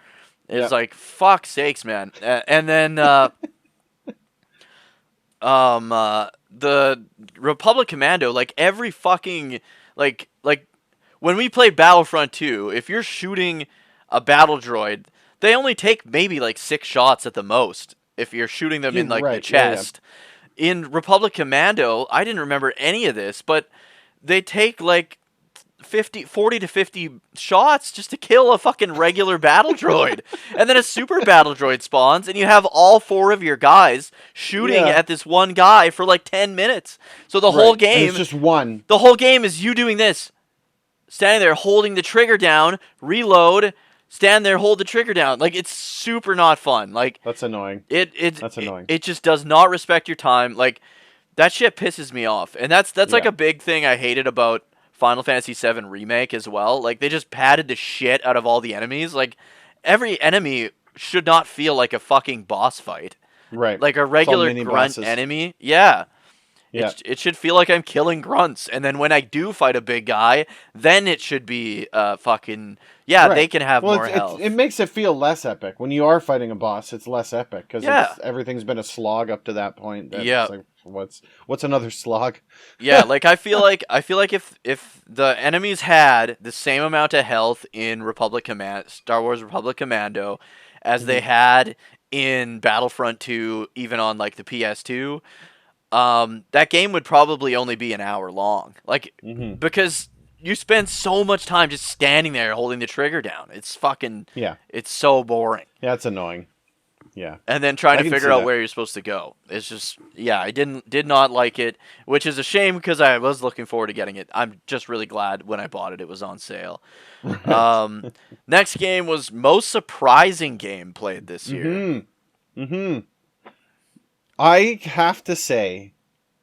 Speaker 1: It's like, fuck sakes, man. And then the Republic Commando, like every fucking like when we play Battlefront 2, if you're shooting a battle droid, they only take maybe like 6 shots at the most. if you're shooting them in like the
Speaker 2: right,
Speaker 1: chest. In Republic Commando, I didn't remember any of this, but they take like 40 to 50 shots just to kill a fucking regular battle droid. And then a super battle droid spawns, and you have all 4 of your guys shooting at this one guy for like 10 minutes. So the whole game...
Speaker 2: And it's just one.
Speaker 1: The whole game is you doing this. Standing there, holding the trigger down, reload, stand there, hold the trigger down. Like, it's super not fun. Like,
Speaker 2: that's annoying.
Speaker 1: That's annoying. It just does not respect your time. Like, that shit pisses me off. And that's like a big thing I hated about Final Fantasy VII Remake as well. Like, they just padded the shit out of all the enemies. Like, every enemy should not feel like a fucking boss fight.
Speaker 2: Right.
Speaker 1: Like a regular grunt enemy. Yeah. Yeah. It should feel like I'm killing grunts. And then when I do fight a big guy, then it should be fucking... Yeah, they can have more health.
Speaker 2: It makes it feel less epic. When you are fighting a boss, it's less epic. Because everything's been a slog up to that point.
Speaker 1: Yeah.
Speaker 2: Like, what's another slog?
Speaker 1: Yeah, like I feel like if the enemies had the same amount of health in Star Wars Republic Commando as they had in Battlefront 2, even on like the PS2... that game would probably only be an hour long. Like, because you spend so much time just standing there holding the trigger down. It's fucking... Yeah. It's so boring.
Speaker 2: Yeah, it's annoying. Yeah.
Speaker 1: And then trying to figure out where you're supposed to go. It's just... Yeah, I did not like it, which is a shame because I was looking forward to getting it. I'm just really glad when I bought it, it was on sale. Next game was most surprising game played this year.
Speaker 2: I have to say,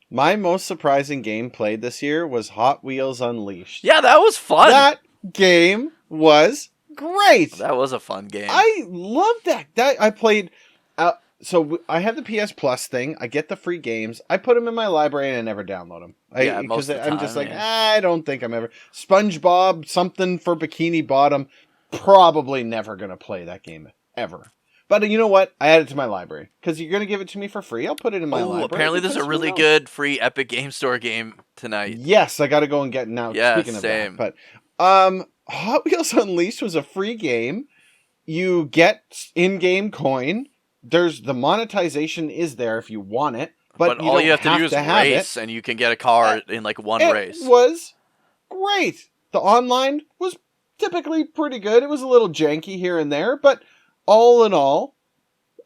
Speaker 2: my most surprising game played this year was Hot Wheels Unleashed.
Speaker 1: Yeah, that was fun.
Speaker 2: That game was great.
Speaker 1: That was a fun game.
Speaker 2: I loved that. I played... so I had the PS Plus thing. I get the free games. I put them in my library and I never download them. Because I'm just like, I don't think I'm ever... SpongeBob, something for Bikini Bottom. Probably never going to play that game ever. But you know what? I added it to my library. Because you're going to give it to me for free. I'll put it in my library.
Speaker 1: Apparently there's a really good free Epic Game Store game tonight.
Speaker 2: Yes, I got to go and get it now.
Speaker 1: Yeah,
Speaker 2: speaking of that. But Hot Wheels Unleashed was a free game. You get in-game coin. The monetization is there if you want it. But all you have to do is race,
Speaker 1: and you can get a car in like one race.
Speaker 2: It was great. The online was typically pretty good. It was a little janky here and there, but... all in all,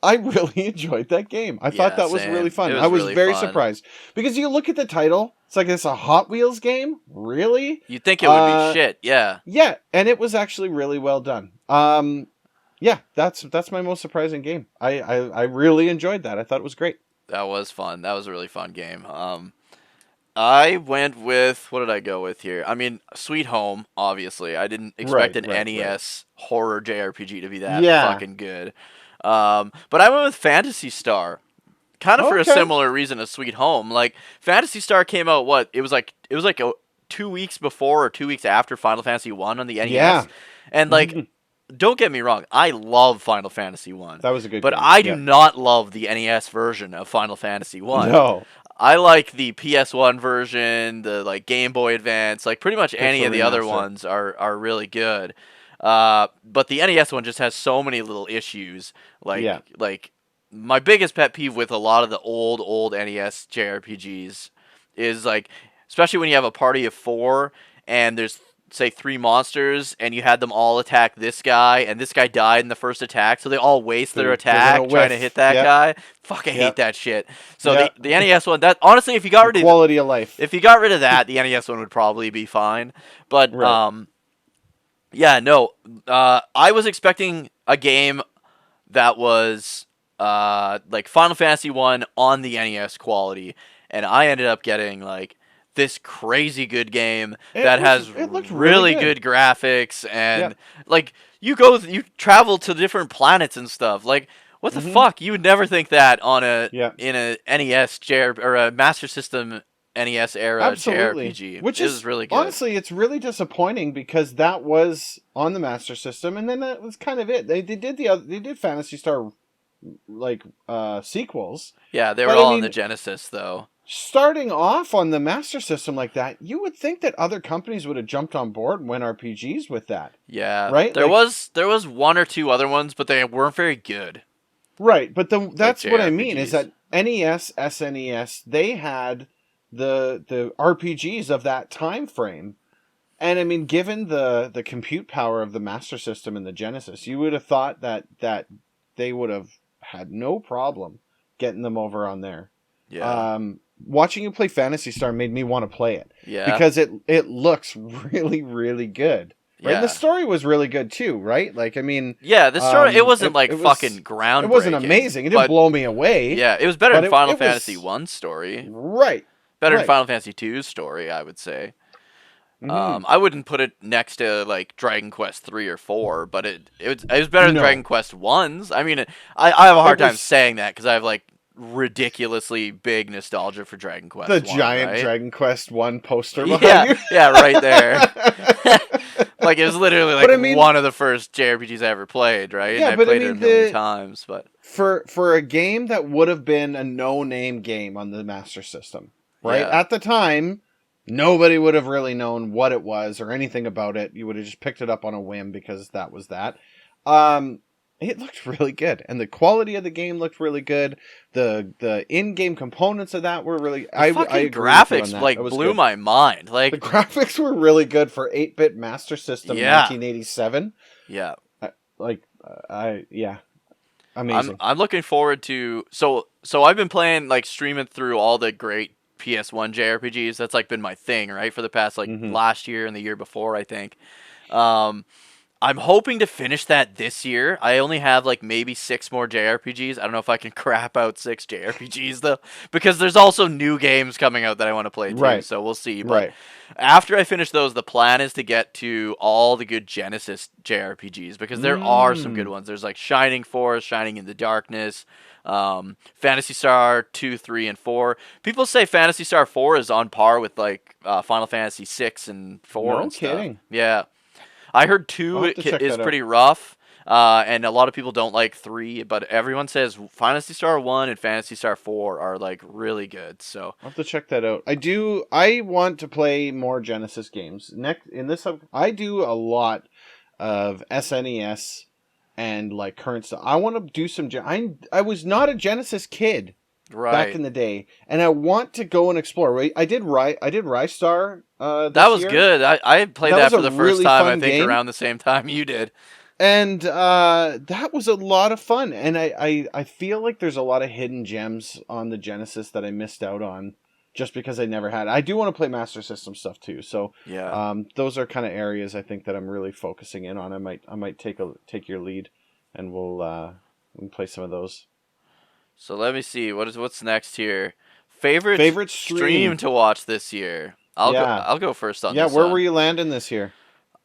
Speaker 2: I really enjoyed that game. I thought that was really fun. I was really very surprised. Because you look at the title, it's like it's a Hot Wheels game? Really?
Speaker 1: You'd think it would be shit, yeah.
Speaker 2: Yeah, and it was actually really well done. Yeah, that's my most surprising game. I really enjoyed that. I thought it was great.
Speaker 1: That was fun. That was a really fun game. I went with... what did I go with here? I mean, Sweet Home, obviously. I didn't expect an NES horror JRPG to be that fucking good. But I went with Phantasy Star. Kind of for a similar reason as Sweet Home. Like, Phantasy Star came out, it was like 2 weeks before or 2 weeks after Final Fantasy 1 on the NES. Yeah. And, like... don't get me wrong, I love Final Fantasy 1.
Speaker 2: That was a good game.
Speaker 1: But I do not love the NES version of Final Fantasy 1.
Speaker 2: No.
Speaker 1: I like the PS1 version, the like Game Boy Advance, like pretty much any of the other ones are really good. But the NES one just has so many little issues. Like my biggest pet peeve with a lot of the old NES JRPGs is like, especially when you have a party of 4 and there's say 3 monsters and you had them all attack this guy and this guy died in the first attack, so they all waste their attack trying to hit that guy. Fuck, I hate that shit. So the NES one, that honestly, if you got rid of
Speaker 2: quality of life,
Speaker 1: if you got rid of that, the NES one would probably be fine. But I was expecting a game that was like Final Fantasy 1 on the NES quality, and I ended up getting like this crazy good game that has really good graphics and like you travel to different planets and stuff. Like, what the fuck? You would never think that on in a NES or a Master System NES era JRPG.
Speaker 2: Which is really good. Honestly, it's really disappointing because that was on the Master System, and then that was kind of it. They did Phantasy Star like sequels.
Speaker 1: Yeah, they were all on the Genesis though.
Speaker 2: Starting off on the Master System like that, you would think that other companies would have jumped on board and went RPGs with that.
Speaker 1: Yeah,
Speaker 2: right.
Speaker 1: There was 1 or 2 other ones, but they weren't very good.
Speaker 2: Right, but that's
Speaker 1: like
Speaker 2: what I mean is
Speaker 1: JRPGs.
Speaker 2: that NES, SNES, they had the RPGs of that time frame. And I mean, given the compute power of the Master System and the Genesis, you would have thought that they would have had no problem getting them over on there.
Speaker 1: Yeah.
Speaker 2: Watching you play Phantasy Star made me want to play it
Speaker 1: Yeah.
Speaker 2: because it looks really, really good. Right, and the
Speaker 1: Yeah.
Speaker 2: story was really good too, right? Like, I mean,
Speaker 1: Yeah, the story it wasn't like
Speaker 2: it
Speaker 1: fucking
Speaker 2: it wasn't
Speaker 1: groundbreaking.
Speaker 2: amazing. It didn't
Speaker 1: But
Speaker 2: blow me away.
Speaker 1: yeah, it was better
Speaker 2: But
Speaker 1: than Final
Speaker 2: it
Speaker 1: Fantasy
Speaker 2: was
Speaker 1: 1's story.
Speaker 2: right,
Speaker 1: Better than
Speaker 2: right.
Speaker 1: Final Fantasy 2's story, I would say.
Speaker 2: Mm-hmm.
Speaker 1: I wouldn't put it next to like Dragon Quest 3 or 4, but it was better than
Speaker 2: No,
Speaker 1: Dragon Quest 1's. I mean, I have a hard
Speaker 2: it
Speaker 1: time
Speaker 2: was
Speaker 1: saying that because I have like ridiculously big nostalgia for Dragon
Speaker 2: the
Speaker 1: Quest 1,
Speaker 2: giant
Speaker 1: right?
Speaker 2: Dragon Quest 1 poster behind
Speaker 1: Yeah,
Speaker 2: you.
Speaker 1: yeah, right there. Like it was literally like
Speaker 2: But I mean,
Speaker 1: one of the first JRPGs I ever played, right? And
Speaker 2: yeah,
Speaker 1: I
Speaker 2: but I
Speaker 1: played it a
Speaker 2: mean
Speaker 1: million times, but
Speaker 2: for a game that would have been a no-name game on the Master System, right?
Speaker 1: yeah.
Speaker 2: At the time, nobody would have really known what it was or anything about it. You would have just picked it up on a whim because that was that. It looked really good, and the quality of the game looked really good. The in-game components of that were really. I
Speaker 1: Fucking
Speaker 2: agree with you on
Speaker 1: graphics
Speaker 2: that.
Speaker 1: like
Speaker 2: It was
Speaker 1: blew
Speaker 2: good.
Speaker 1: my mind.
Speaker 2: The
Speaker 1: Like
Speaker 2: graphics were really good for 8-bit Master System
Speaker 1: yeah.
Speaker 2: 1987.
Speaker 1: Yeah.
Speaker 2: Yeah, amazing.
Speaker 1: I'm looking forward to so I've been playing like streaming through all the great PS1 JRPGs. That's like been my thing, right? For the past like
Speaker 2: Hmm.
Speaker 1: last year and the year before, I think. Um I'm hoping to finish that this year. I only have like maybe 6 more JRPGs. I don't know if I can crap out 6 JRPGs though, because there's also new games coming out that I want to play too.
Speaker 2: Right,
Speaker 1: So we'll see. But
Speaker 2: right.
Speaker 1: after I finish those, the plan is to get to all the good Genesis JRPGs because there are some good
Speaker 2: Mm.
Speaker 1: ones. There's like Shining Force, Shining in the Darkness, Fantasy Star 2, 3, and 4. People say Fantasy Star 4 is on par with like Final Fantasy 6 and 4
Speaker 2: No
Speaker 1: and stuff.
Speaker 2: kidding.
Speaker 1: Yeah. I heard
Speaker 2: I'll
Speaker 1: 2
Speaker 2: have to check
Speaker 1: is
Speaker 2: that out.
Speaker 1: pretty rough, and a lot of people don't like 3, but everyone says Fantasy Star 1 and Fantasy Star 4 are like really good. So
Speaker 2: I'll have to check that out. I want to play more Genesis games. I do a lot of SNES and like current stuff. I want to do some. I was not a Genesis kid back
Speaker 1: right.
Speaker 2: in the day, and I want to go and explore. Right, I did Rystar
Speaker 1: That
Speaker 2: this
Speaker 1: was
Speaker 2: year.
Speaker 1: good. I played
Speaker 2: That
Speaker 1: that
Speaker 2: was
Speaker 1: for
Speaker 2: a
Speaker 1: the first
Speaker 2: really
Speaker 1: time, I
Speaker 2: fun
Speaker 1: think,
Speaker 2: game.
Speaker 1: around the same time you did.
Speaker 2: And that was a lot of fun. And I feel like there's a lot of hidden gems on the Genesis that I missed out on just because I never had. I do want to play Master System stuff too. So
Speaker 1: Yeah.
Speaker 2: those are kind of areas I think that I'm really focusing in on. I might take your lead, and we'll play some of those.
Speaker 1: So let me see. What's next here? Favorite
Speaker 2: Favorite
Speaker 1: stream
Speaker 2: stream?
Speaker 1: to watch this year.
Speaker 2: Yeah,
Speaker 1: I'll go first on
Speaker 2: yeah.
Speaker 1: this
Speaker 2: Where
Speaker 1: one.
Speaker 2: were you landing this year?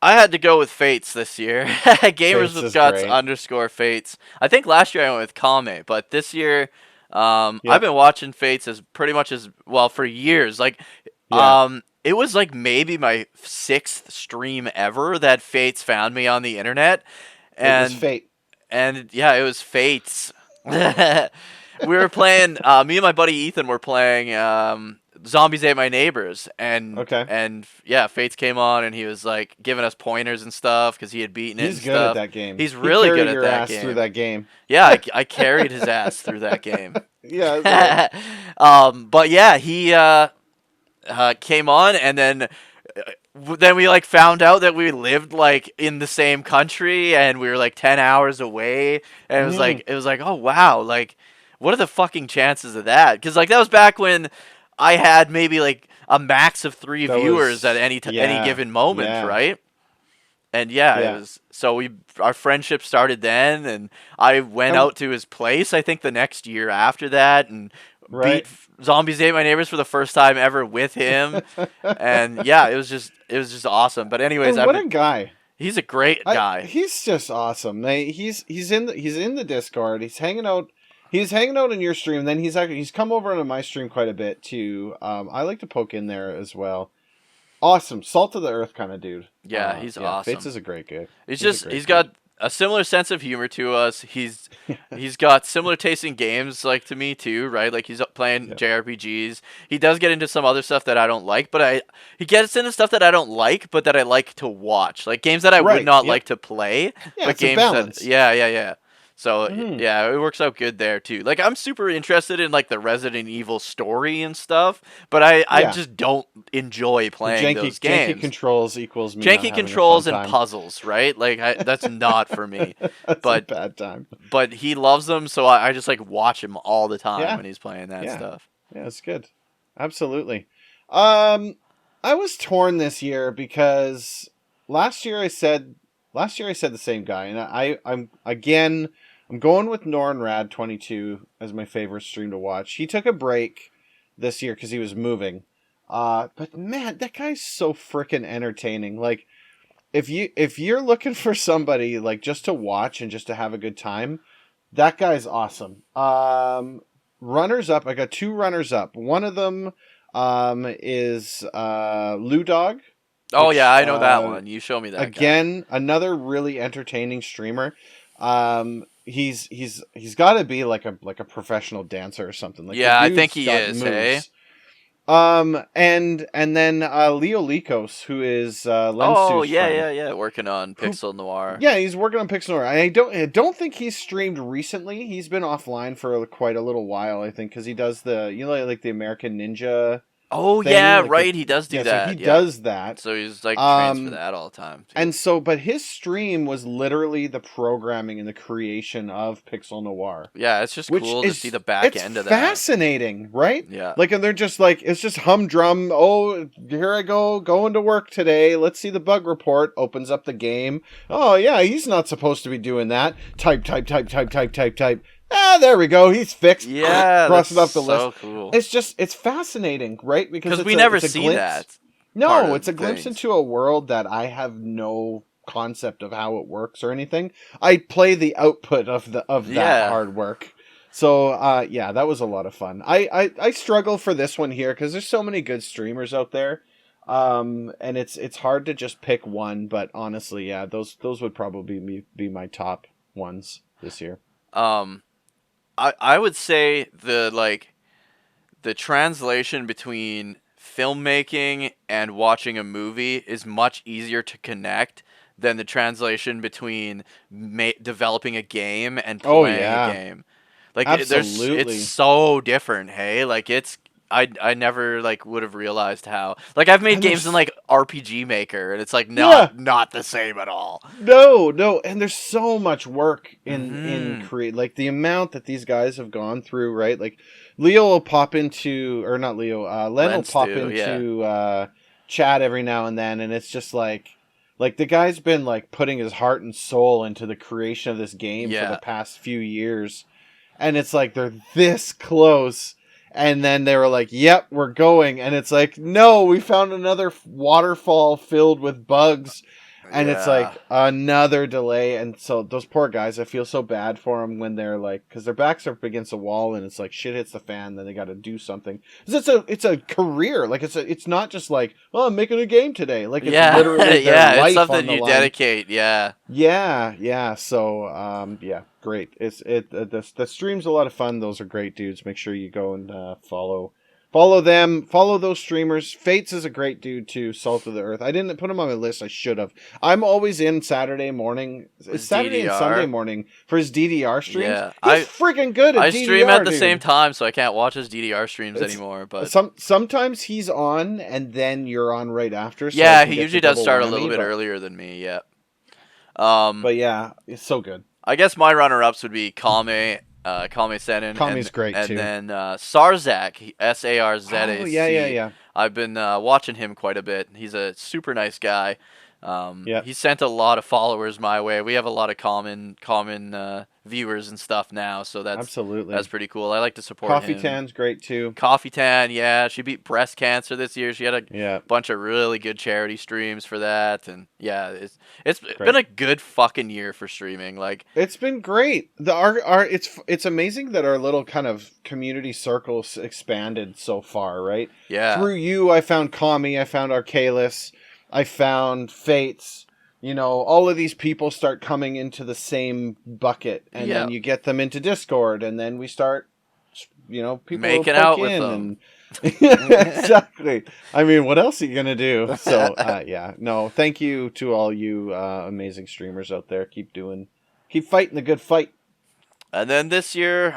Speaker 1: I had to go with Fates this year. Gamers
Speaker 2: Fates
Speaker 1: with
Speaker 2: is
Speaker 1: Guts
Speaker 2: great.
Speaker 1: _Fates. I think last year I went with Kame, but this year, I've
Speaker 2: Yep.
Speaker 1: been watching Fates as pretty much as well for years. Like,
Speaker 2: Yeah.
Speaker 1: it was like maybe my 6th stream ever that Fates found me on the internet,
Speaker 2: It was
Speaker 1: and
Speaker 2: fate.
Speaker 1: yeah, it was Fates. We were playing. Me and my buddy Ethan were playing. Zombies Ate My Neighbors,
Speaker 2: Okay.
Speaker 1: and yeah, Fates came on and he was like giving us pointers and stuff because he had beaten it
Speaker 2: He's
Speaker 1: and
Speaker 2: good
Speaker 1: stuff.
Speaker 2: at that game.
Speaker 1: He's
Speaker 2: He
Speaker 1: really
Speaker 2: carried
Speaker 1: good at
Speaker 2: your
Speaker 1: that
Speaker 2: ass
Speaker 1: game.
Speaker 2: through that game.
Speaker 1: Yeah, I carried his ass through that game.
Speaker 2: Yeah.
Speaker 1: But yeah, he came on, and then we like found out that we lived like in the same country, and we were like 10 hours away, and it was like, oh wow, like what are the fucking chances of that? Because like that was back when I had maybe like a max of 3
Speaker 2: That
Speaker 1: viewers
Speaker 2: was
Speaker 1: at any
Speaker 2: yeah,
Speaker 1: given moment,
Speaker 2: yeah.
Speaker 1: right? And yeah,
Speaker 2: Yeah.
Speaker 1: it was so our friendship started then, and I went
Speaker 2: And-
Speaker 1: out to his place I think the next year after that, and
Speaker 2: Right.
Speaker 1: beat Zombies Ate My Neighbors for the first time ever with him. And yeah, it was just awesome. But anyways,
Speaker 2: And what a guy!
Speaker 1: he's a great guy.
Speaker 2: He's just awesome. He's in the Discord. He's hanging out. He's hanging out in your stream. Then he's come over onto my stream quite a bit too. I like to poke in there as well. Awesome, salt of the earth kind of dude.
Speaker 1: Yeah, he's awesome.
Speaker 2: Fates is a great guy.
Speaker 1: He's got a similar sense of humor to us. He's got similar taste in games like to me too, right? Like he's playing JRPGs. He does get into some other stuff that I don't like, but he gets into stuff that I don't like, but that I like to watch. Like games that I would not like to play,
Speaker 2: Yeah,
Speaker 1: but
Speaker 2: it's a
Speaker 1: games
Speaker 2: balance.
Speaker 1: that yeah. So yeah, it works out good there too. Like I'm super interested in like the Resident Evil story and stuff, but I just don't enjoy playing those games.
Speaker 2: Janky controls equals me
Speaker 1: janky controls and puzzles, right? Like that's not for me.
Speaker 2: That's
Speaker 1: but
Speaker 2: a bad time.
Speaker 1: But he loves them, so I just like watch him all the time when he's playing that stuff.
Speaker 2: Yeah, it's good. Absolutely. I was torn this year because last year I said the same guy, and I'm going with Nornrad22 as my favorite stream to watch. He took a break this year because he was moving. But man, that guy's so freaking entertaining. Like, if you're looking for somebody like just to watch and just to have a good time, that guy's awesome. Runners up, I got 2 runners up. One of them is Lou Dog.
Speaker 1: Oh yeah, I know that one. You show me that
Speaker 2: again.
Speaker 1: Guy.
Speaker 2: Another really entertaining streamer. He's got to be like a professional dancer or something. Like,
Speaker 1: yeah, I think he is. Moves. Hey.
Speaker 2: And then Leo Likos, who is Lensu's
Speaker 1: friend, working on Pixel Noir.
Speaker 2: Yeah, he's working on Pixel Noir. I don't think he's streamed recently. He's been offline for quite a little while, I think, because he does the like the American Ninja.
Speaker 1: Oh
Speaker 2: thing.
Speaker 1: Yeah,
Speaker 2: like
Speaker 1: right. He does do that.
Speaker 2: So he does that.
Speaker 1: So he's like trains for that all the time. Too.
Speaker 2: And so, but his stream was literally the programming and the creation of Pixel Noir.
Speaker 1: Yeah, it's just cool to see the back end of that.
Speaker 2: It's fascinating, right?
Speaker 1: Yeah.
Speaker 2: Like, and they're just like, it's just humdrum. Oh, here I go, going to work today. Let's see the bug report. Opens up the game. Oh yeah, he's not supposed to be doing that. Type. There we go. He's fixed.
Speaker 1: Yeah,
Speaker 2: cross it off the
Speaker 1: so
Speaker 2: list.
Speaker 1: Cool.
Speaker 2: It's fascinating, right?
Speaker 1: Because we never see that.
Speaker 2: No, it's a glimpse into a world that I have no concept of how it works or anything. I play the output of that hard work. So that was a lot of fun. I struggle for this one here because there's so many good streamers out there. And it's hard to just pick one, but honestly, yeah, those would probably be my top ones this year.
Speaker 1: I would say the translation between filmmaking and watching a movie is much easier to connect than the translation between developing a game and playing a game. Like,
Speaker 2: absolutely,
Speaker 1: it's so different. Hey, like I never like would have realized how. Like, I've made games in like RPG Maker, and it's like not the same at all.
Speaker 2: No, and there's so much work in create, like the amount that these guys have gone through, right? Like Leo will pop into, or not Leo, Len will pop into chat every now and then, and it's just like the guy's been like putting his heart and soul into the creation of this game for the past few years, and it's like they're this close. And then they were like, yep, we're going. And it's like, no, we found another waterfall filled with bugs. And it's like another delay. And so those poor guys, I feel so bad for them when they're like, because their backs are up against a wall and it's like shit hits the fan. Then they got to do something. It's a career. Like it's not just like, oh, I'm making a game today. Like it's literally their life, it's something on the
Speaker 1: you
Speaker 2: line.
Speaker 1: Dedicate. Yeah.
Speaker 2: So great. The stream's a lot of fun. Those are great dudes. Make sure you go and follow them. Follow those streamers. Fates is a great dude too. Salt of the Earth. I didn't put him on my list. I should have. I'm always in Saturday morning. It's Saturday and Sunday morning for his DDR streams. Yeah, he's freaking good at DDR.
Speaker 1: I stream at the same time, so I can't watch his DDR streams anymore. But
Speaker 2: sometimes he's on, and then you're on right after. So
Speaker 1: yeah, he usually does start a little bit earlier than me. Yeah.
Speaker 2: But yeah, it's so good.
Speaker 1: I guess my runner-ups would be Kame Senin.
Speaker 2: Kame's great too.
Speaker 1: And then Sarzak, Sarzac.
Speaker 2: Oh, yeah.
Speaker 1: I've been watching him quite a bit. He's a super nice guy. He sent a lot of followers my way. We have a lot of common viewers and stuff now, so that's pretty cool. I like to support him.
Speaker 2: Coffee Tan's great too.
Speaker 1: Coffee Tan, yeah, she beat breast cancer this year. She had a bunch of really good charity streams for that, and yeah, it's been a good fucking year for streaming. Like,
Speaker 2: it's been great. It's amazing that our little kind of community circles expanded so far, right?
Speaker 1: Yeah.
Speaker 2: Through you, I found Kami, I found Arcalis, I found Fates. You know, all of these people start coming into the same bucket, and then you get them into Discord, and then we start, people
Speaker 1: making out with them.
Speaker 2: Exactly. I mean, what else are you gonna do? So, thank you to all you amazing streamers out there. Keep fighting the good fight.
Speaker 1: And then this year,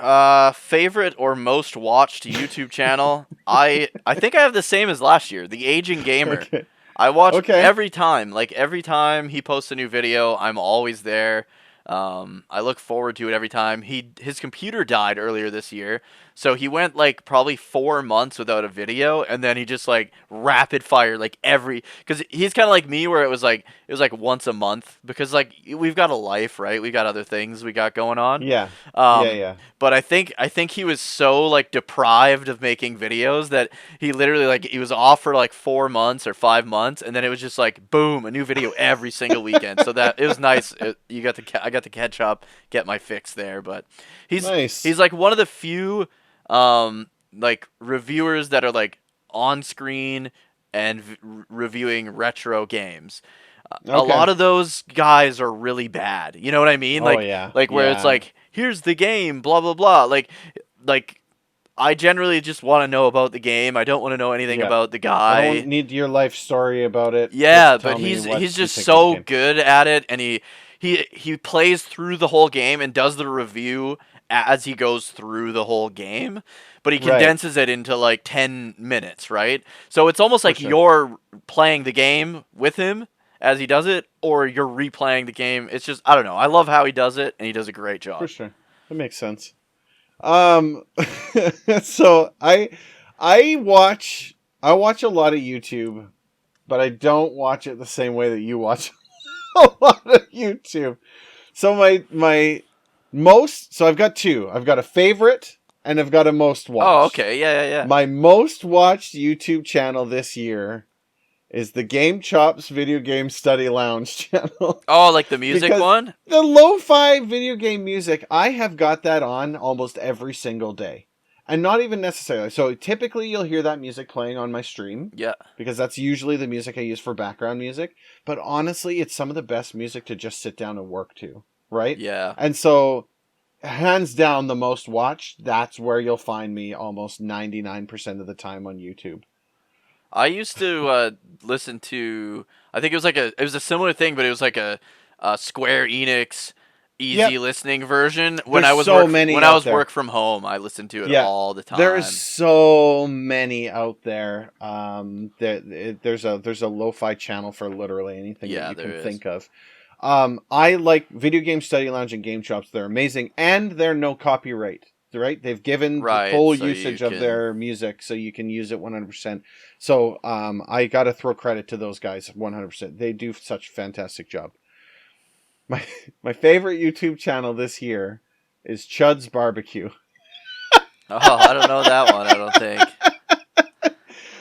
Speaker 1: favorite or most watched YouTube channel. I think I have the same as last year. The Aging Gamer.
Speaker 2: Okay.
Speaker 1: I watch
Speaker 2: Okay.
Speaker 1: every time. Like every time he posts a new video, I'm always there. I look forward to it every time. His computer died earlier this year, so he went like probably 4 months without a video, and then he just like rapid fire like because he's kind of like me where it was like once a month because like we've got a life, right? We got other things we got going on.
Speaker 2: Yeah.
Speaker 1: Um,
Speaker 2: Yeah.
Speaker 1: but I think he was so like deprived of making videos that he literally like he was off for like 4 months or 5 months, and then it was just like boom, a new video every single weekend. So that it was nice. I got to catch up, get my fix there. But
Speaker 2: Nice.
Speaker 1: he's like one of the few like reviewers that are like on screen and reviewing retro games. A
Speaker 2: Okay.
Speaker 1: lot of those guys are really bad. You know what I mean?
Speaker 2: Oh yeah.
Speaker 1: Like where it's
Speaker 2: Yeah.
Speaker 1: like, here's the game, blah blah blah. Like I generally just want to know about the game. I don't want to know anything
Speaker 2: Yeah.
Speaker 1: about the
Speaker 2: I don't
Speaker 1: guy.
Speaker 2: need your life story about it.
Speaker 1: Yeah,
Speaker 2: Just tell
Speaker 1: but
Speaker 2: me
Speaker 1: he's
Speaker 2: what
Speaker 1: he's
Speaker 2: you
Speaker 1: just
Speaker 2: think of the
Speaker 1: so
Speaker 2: game.
Speaker 1: good at it, and he plays through the whole game and does the review as he goes through the whole game, but he
Speaker 2: Right.
Speaker 1: condenses it into like 10 minutes, right? So it's almost
Speaker 2: For
Speaker 1: like
Speaker 2: sure.
Speaker 1: you're playing the game with him as he does it, or you're replaying the game. It's just I don't know. I love how he does it, and he does a great
Speaker 2: For
Speaker 1: job.
Speaker 2: sure. That makes sense. Um so I watch a lot of YouTube, but I don't watch it the same way that you watch a lot of YouTube. So so I've got two. I've got a favorite and I've got a most
Speaker 1: Oh,
Speaker 2: watched.
Speaker 1: okay, yeah.
Speaker 2: My most watched YouTube channel this year is the Game Chops Video Game Study Lounge channel.
Speaker 1: Oh, like the music
Speaker 2: Because
Speaker 1: one?
Speaker 2: the lo-fi video game music, I have got that on almost every single day. And not even necessarily. So typically you'll hear that music playing on my stream
Speaker 1: Yeah,
Speaker 2: because that's usually the music I use for background music. But honestly, it's some of the best music to just sit down and work to, right?
Speaker 1: yeah.
Speaker 2: And so, hands down, the most watched, that's where you'll find me almost 99% of the time on YouTube.
Speaker 1: I used to listen to. I think it was a similar thing, but it was like a Square Enix easy
Speaker 2: Yep.
Speaker 1: listening version.
Speaker 2: There's so many
Speaker 1: When I
Speaker 2: out
Speaker 1: was
Speaker 2: there.
Speaker 1: work from home, I listened to it
Speaker 2: Yeah.
Speaker 1: all the time.
Speaker 2: There's so many out there. There's a lo-fi channel for literally anything
Speaker 1: Yeah,
Speaker 2: that you
Speaker 1: there
Speaker 2: can
Speaker 1: is.
Speaker 2: think of. I like Video Game Study Lounge and Game Chops. They're amazing, and they're no copyright. Right? They've given the
Speaker 1: Right,
Speaker 2: full
Speaker 1: so you
Speaker 2: usage of
Speaker 1: can-
Speaker 2: their music, so you can use it 100%. So I got to throw credit to those guys 100%. They do such a fantastic job. My favorite YouTube channel this year is Chud's Barbecue.
Speaker 1: Oh, I don't know that one. I don't think.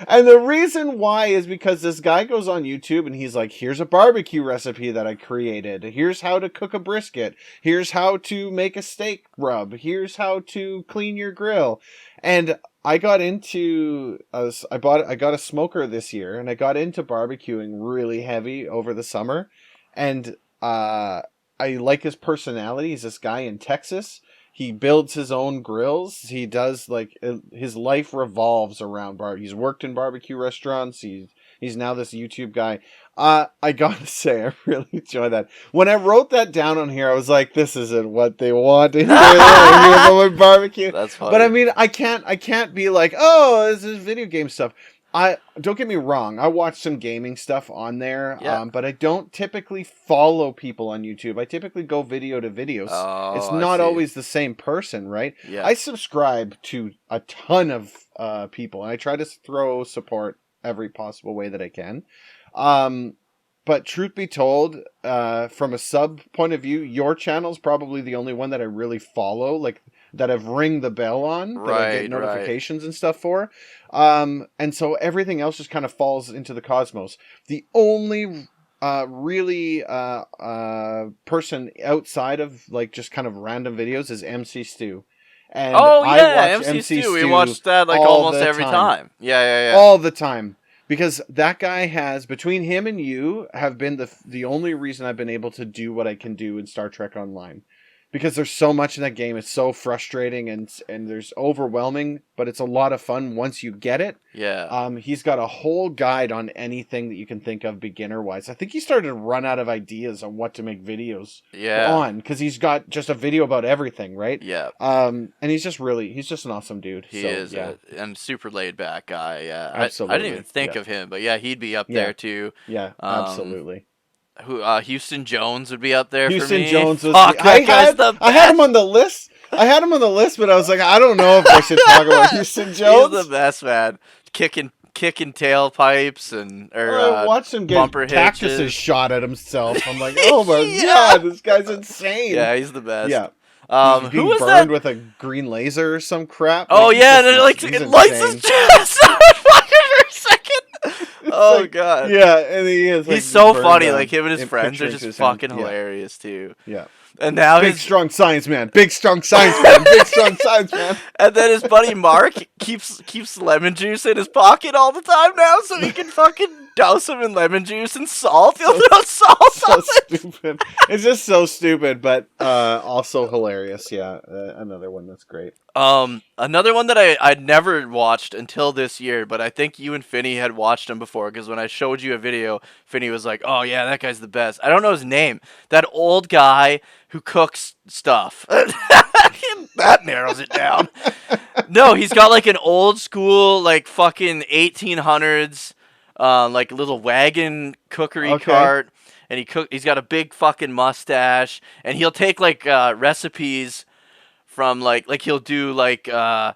Speaker 2: And the reason why is because this guy goes on YouTube and he's like, here's a barbecue recipe that I created. Here's how to cook a brisket. Here's how to make a steak rub. Here's how to clean your grill. And I got into, I got a smoker this year and I got into barbecuing really heavy over the summer. And I like his personality. He's this guy in Texas. He builds his own grills. He does his life revolves around He's worked in barbecue restaurants. He's now this YouTube guy. I gotta say, I really enjoy that. When I wrote that down on here, I was like, this isn't what they want to hear. They want to hear about my barbecue.
Speaker 1: That's funny.
Speaker 2: But I mean, I can't be like, oh, this is video game stuff. I don't get me wrong. I watch some gaming stuff on there,
Speaker 1: Yeah.
Speaker 2: but I don't typically follow people on YouTube. I typically go video to video.
Speaker 1: Oh,
Speaker 2: It's
Speaker 1: I
Speaker 2: not
Speaker 1: see.
Speaker 2: always the same person, right?
Speaker 1: Yeah.
Speaker 2: I subscribe to a ton of people, and I try to throw support every possible way that I can. But truth be told, from a sub point of view, your channel's probably the only one that I really follow, like that I've ring the bell on, that I
Speaker 1: Right,
Speaker 2: get notifications and stuff for. And so everything else just kind of falls into the cosmos. The only really person outside of like just kind of random videos is MC Stu. And
Speaker 1: Oh
Speaker 2: I
Speaker 1: yeah,
Speaker 2: watch
Speaker 1: MC Stu. We watched
Speaker 2: Stu
Speaker 1: that like
Speaker 2: all
Speaker 1: almost
Speaker 2: the
Speaker 1: every
Speaker 2: time.
Speaker 1: time. Yeah.
Speaker 2: All the time. Because that guy has, between him and you, have been the only reason I've been able to do what I can do in Star Trek Online. because there's so much in that game. It's so frustrating and there's overwhelming, but it's a lot of fun once you get it.
Speaker 1: Yeah.
Speaker 2: He's got a whole guide on anything that you can think of beginner wise. I think he started to run out of ideas on what to make videos on, because he's got just a video about everything, right?
Speaker 1: Yeah.
Speaker 2: And he's just an awesome dude.
Speaker 1: He is a super laid back guy. Yeah.
Speaker 2: Absolutely.
Speaker 1: I didn't even think of him, but yeah, he'd be up there too.
Speaker 2: Yeah, absolutely.
Speaker 1: Houston Jones would be up there for me.
Speaker 2: Houston Jones was
Speaker 1: I
Speaker 2: had him on the list. But I was like, I don't know if I should talk about Houston Jones.
Speaker 1: He's the best, man. Kicking tailpipes and
Speaker 2: watch him get
Speaker 1: bumper
Speaker 2: cactuses
Speaker 1: hitches.
Speaker 2: shot at himself. I'm like, oh my god, this guy's insane.
Speaker 1: Yeah, he's the best.
Speaker 2: Yeah.
Speaker 1: Who was
Speaker 2: burned
Speaker 1: that?
Speaker 2: with a green laser or some crap?
Speaker 1: Oh yeah, and it lights his chest for a second. Oh god.
Speaker 2: Yeah, and he is.
Speaker 1: He's so funny. Like him and his friends are just fucking hilarious too.
Speaker 2: Yeah.
Speaker 1: And now
Speaker 2: big strong science man. Big strong science man. Big strong science man.
Speaker 1: And then his buddy Mark keeps lemon juice in his pocket all the time now, so he can fucking douse him in lemon juice and salt. He'll throw salt on it.
Speaker 2: Stupid. It's just so stupid, but also hilarious. Yeah, another one that's great.
Speaker 1: Another one that I'd never watched until this year, but I think you and Finney had watched him before, because when I showed you a video, Finney was like, "Oh yeah, that guy's the best." I don't know his name. That old guy who cooks stuff. That narrows it down. No, he's got like an old school, like fucking 1800s, like little wagon cookery cart, and he's got a big fucking mustache, and he'll take like recipes from like he'll do like a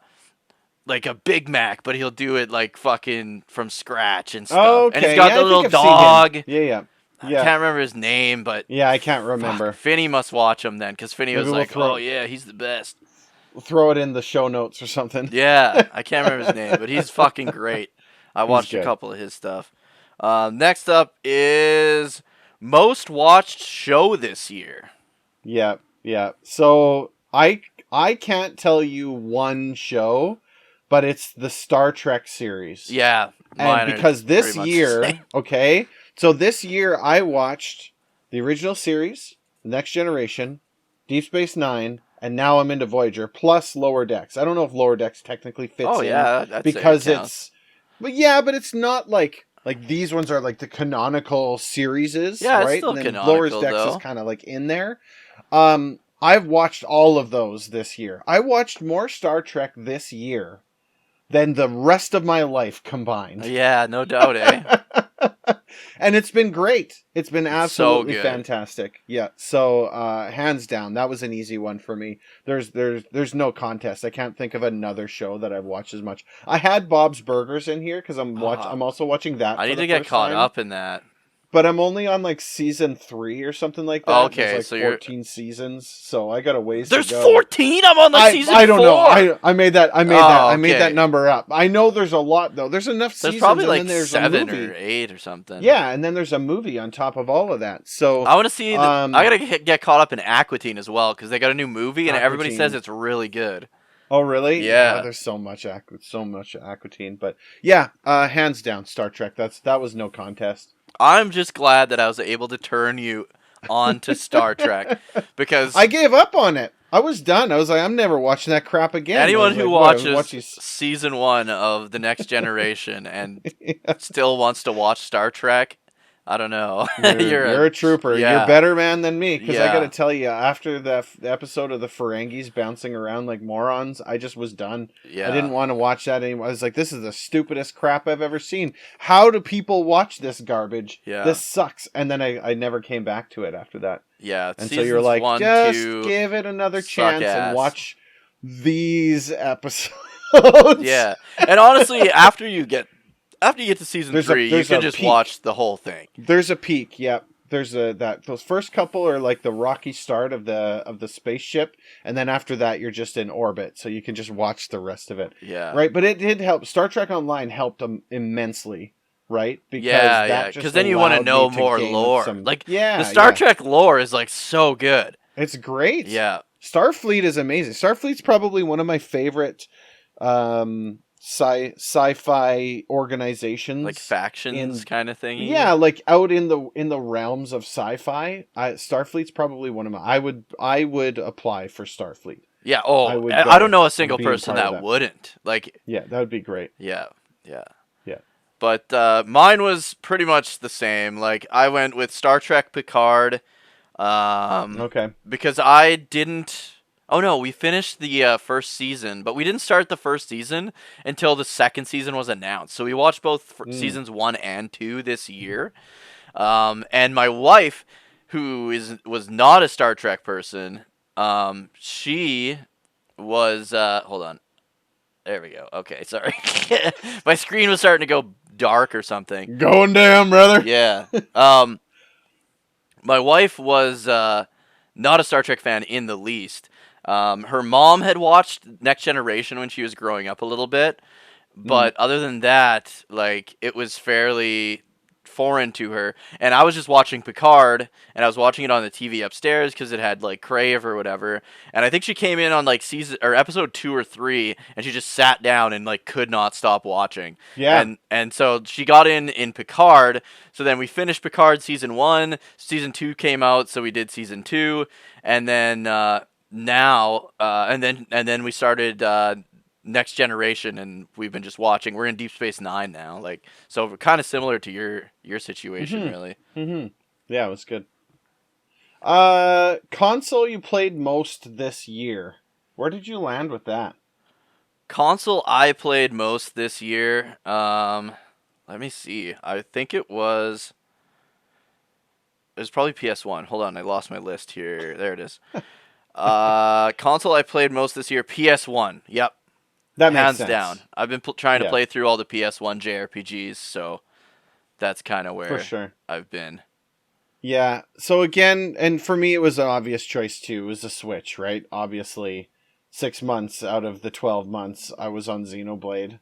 Speaker 1: Big Mac, but he'll do it like fucking from scratch and stuff.
Speaker 2: Oh, okay.
Speaker 1: And he's got the little dog.
Speaker 2: Yeah.
Speaker 1: I can't remember his name, but
Speaker 2: yeah, I can't remember.
Speaker 1: Finney must watch him then, because Finney was like, "Oh yeah, he's the best."
Speaker 2: We'll throw it in the show notes or something.
Speaker 1: Yeah, I can't remember his name, but he's fucking great. I watched a couple of his stuff. Next up is most watched show this year.
Speaker 2: Yeah. So I can't tell you one show, but it's the Star Trek series.
Speaker 1: Yeah,
Speaker 2: and because this year, so this year I watched the original series, Next Generation, Deep Space Nine, and now I'm into Voyager, plus Lower Decks. I don't know if Lower Decks technically fits in.
Speaker 1: Oh yeah,
Speaker 2: because it's it's not like these ones are like the canonical series,
Speaker 1: yeah,
Speaker 2: right?
Speaker 1: It's still
Speaker 2: and then
Speaker 1: canonical,
Speaker 2: Lower Decks
Speaker 1: though.
Speaker 2: is kind of like in there. I've watched all of those this year. I watched more Star Trek this year than the rest of my life combined.
Speaker 1: Yeah, no doubt, eh?
Speaker 2: And it's been great. It's been absolutely
Speaker 1: so
Speaker 2: fantastic. Yeah. So hands down, that was an easy one for me. There's no contest. I can't think of another show that I've watched as much. I had Bob's Burgers in here because I'm also watching that.
Speaker 1: I need to get caught up in that.
Speaker 2: But I'm only on like season 3 or something like that.
Speaker 1: Okay,
Speaker 2: there's like
Speaker 1: so
Speaker 2: 14 seasons, so I got a ways
Speaker 1: There's
Speaker 2: to go.
Speaker 1: 14? I'm on like season 4.
Speaker 2: I don't know. I made that number up. I know there's a lot though. There's enough seasons.
Speaker 1: There's probably like
Speaker 2: and then there's
Speaker 1: 7
Speaker 2: a movie.
Speaker 1: or 8 or something.
Speaker 2: Yeah, and then there's a movie on top of all of that. So
Speaker 1: I want to see. I gotta get caught up in Aquatine as well, because they got a new movie and everybody says it's really good.
Speaker 2: Oh really?
Speaker 1: Yeah.
Speaker 2: There's so much Aquatine, but yeah, hands down, Star Trek. That was no contest.
Speaker 1: I'm just glad that I was able to turn you on to Star Trek, because
Speaker 2: I gave up on it. I was done. I was like, I'm never watching that crap again.
Speaker 1: Anyone who watches season 1 of The Next Generation and still wants to watch Star Trek, I don't know.
Speaker 2: You're a trooper.
Speaker 1: Yeah.
Speaker 2: You're a better man than me. Because I
Speaker 1: Yeah.
Speaker 2: got to tell you, after the episode of the Ferengis bouncing around like morons, I just was done.
Speaker 1: Yeah.
Speaker 2: I didn't want to watch that anymore. I was like, this is the stupidest crap I've ever seen. How do people watch this garbage?
Speaker 1: Yeah.
Speaker 2: This sucks. And then I never came back to it after that.
Speaker 1: Yeah.
Speaker 2: And so you're like,
Speaker 1: 1,
Speaker 2: just
Speaker 1: 2,
Speaker 2: give it another
Speaker 1: suck
Speaker 2: chance
Speaker 1: ass.
Speaker 2: and watch these episodes.
Speaker 1: Yeah. And honestly, after you get to season 3, you can just
Speaker 2: peak.
Speaker 1: watch the whole thing.
Speaker 2: There's a peak, yep. There's those first couple are like the rocky start of the spaceship, and then after that you're just in orbit, so you can just watch the rest of it.
Speaker 1: Yeah.
Speaker 2: Right, but it did help. Star Trek Online helped them immensely, right? Because
Speaker 1: then you want to know more lore. The Star Trek lore is like so good.
Speaker 2: It's great.
Speaker 1: Yeah.
Speaker 2: Starfleet is amazing. Starfleet's probably one of my favorite sci-fi organizations,
Speaker 1: like factions kind of thing.
Speaker 2: Yeah, like out in the realms of sci-fi. Starfleet's probably one of my. I would apply for Starfleet.
Speaker 1: Yeah. Oh, I don't know a single person that wouldn't. Like.
Speaker 2: Yeah, that would be great.
Speaker 1: Yeah. Yeah.
Speaker 2: Yeah.
Speaker 1: But mine was pretty much the same. Like I went with Star Trek Picard.
Speaker 2: Okay.
Speaker 1: Because I didn't. Oh no, we finished the first season, but we didn't start the first season until the second season was announced. So we watched both seasons 1 and 2 this year. And my wife, who was not a Star Trek person, she was. Hold on. There we go. Okay, sorry. My screen was starting to go dark or something.
Speaker 2: Going down, brother.
Speaker 1: Yeah. My wife was not a Star Trek fan in the least. Her mom had watched Next Generation when she was growing up a little bit, but other than that, like it was fairly foreign to her. And I was just watching Picard, and I was watching it on the TV upstairs because it had like Crave or whatever. And I think she came in on like season or episode 2 or 3, and she just sat down and like could not stop watching.
Speaker 2: Yeah.
Speaker 1: And so she got in Picard. So then we finished Picard season 1. Season 2 came out, so we did season 2, and then now and then we started Next Generation, and we've been just watching. We're in Deep Space Nine now, like so, kind of similar to your situation, really.
Speaker 2: Mm-hmm. Yeah, it was good. Console you played most this year. Where did you land with that?
Speaker 1: Console I played most this year. Let me see. I think it was probably PS1. Hold on, I lost my list here. There it is. Console I played most this year, PS1. Yep.
Speaker 2: That makes
Speaker 1: hands
Speaker 2: sense.
Speaker 1: down. I've been trying to play through all the PS1 JRPGs, so that's kind of where
Speaker 2: for sure
Speaker 1: I've been.
Speaker 2: Yeah. So again, and for me, it was an obvious choice too. It was a Switch, right? Obviously, 6 months out of the 12 months, I was on Xenoblade,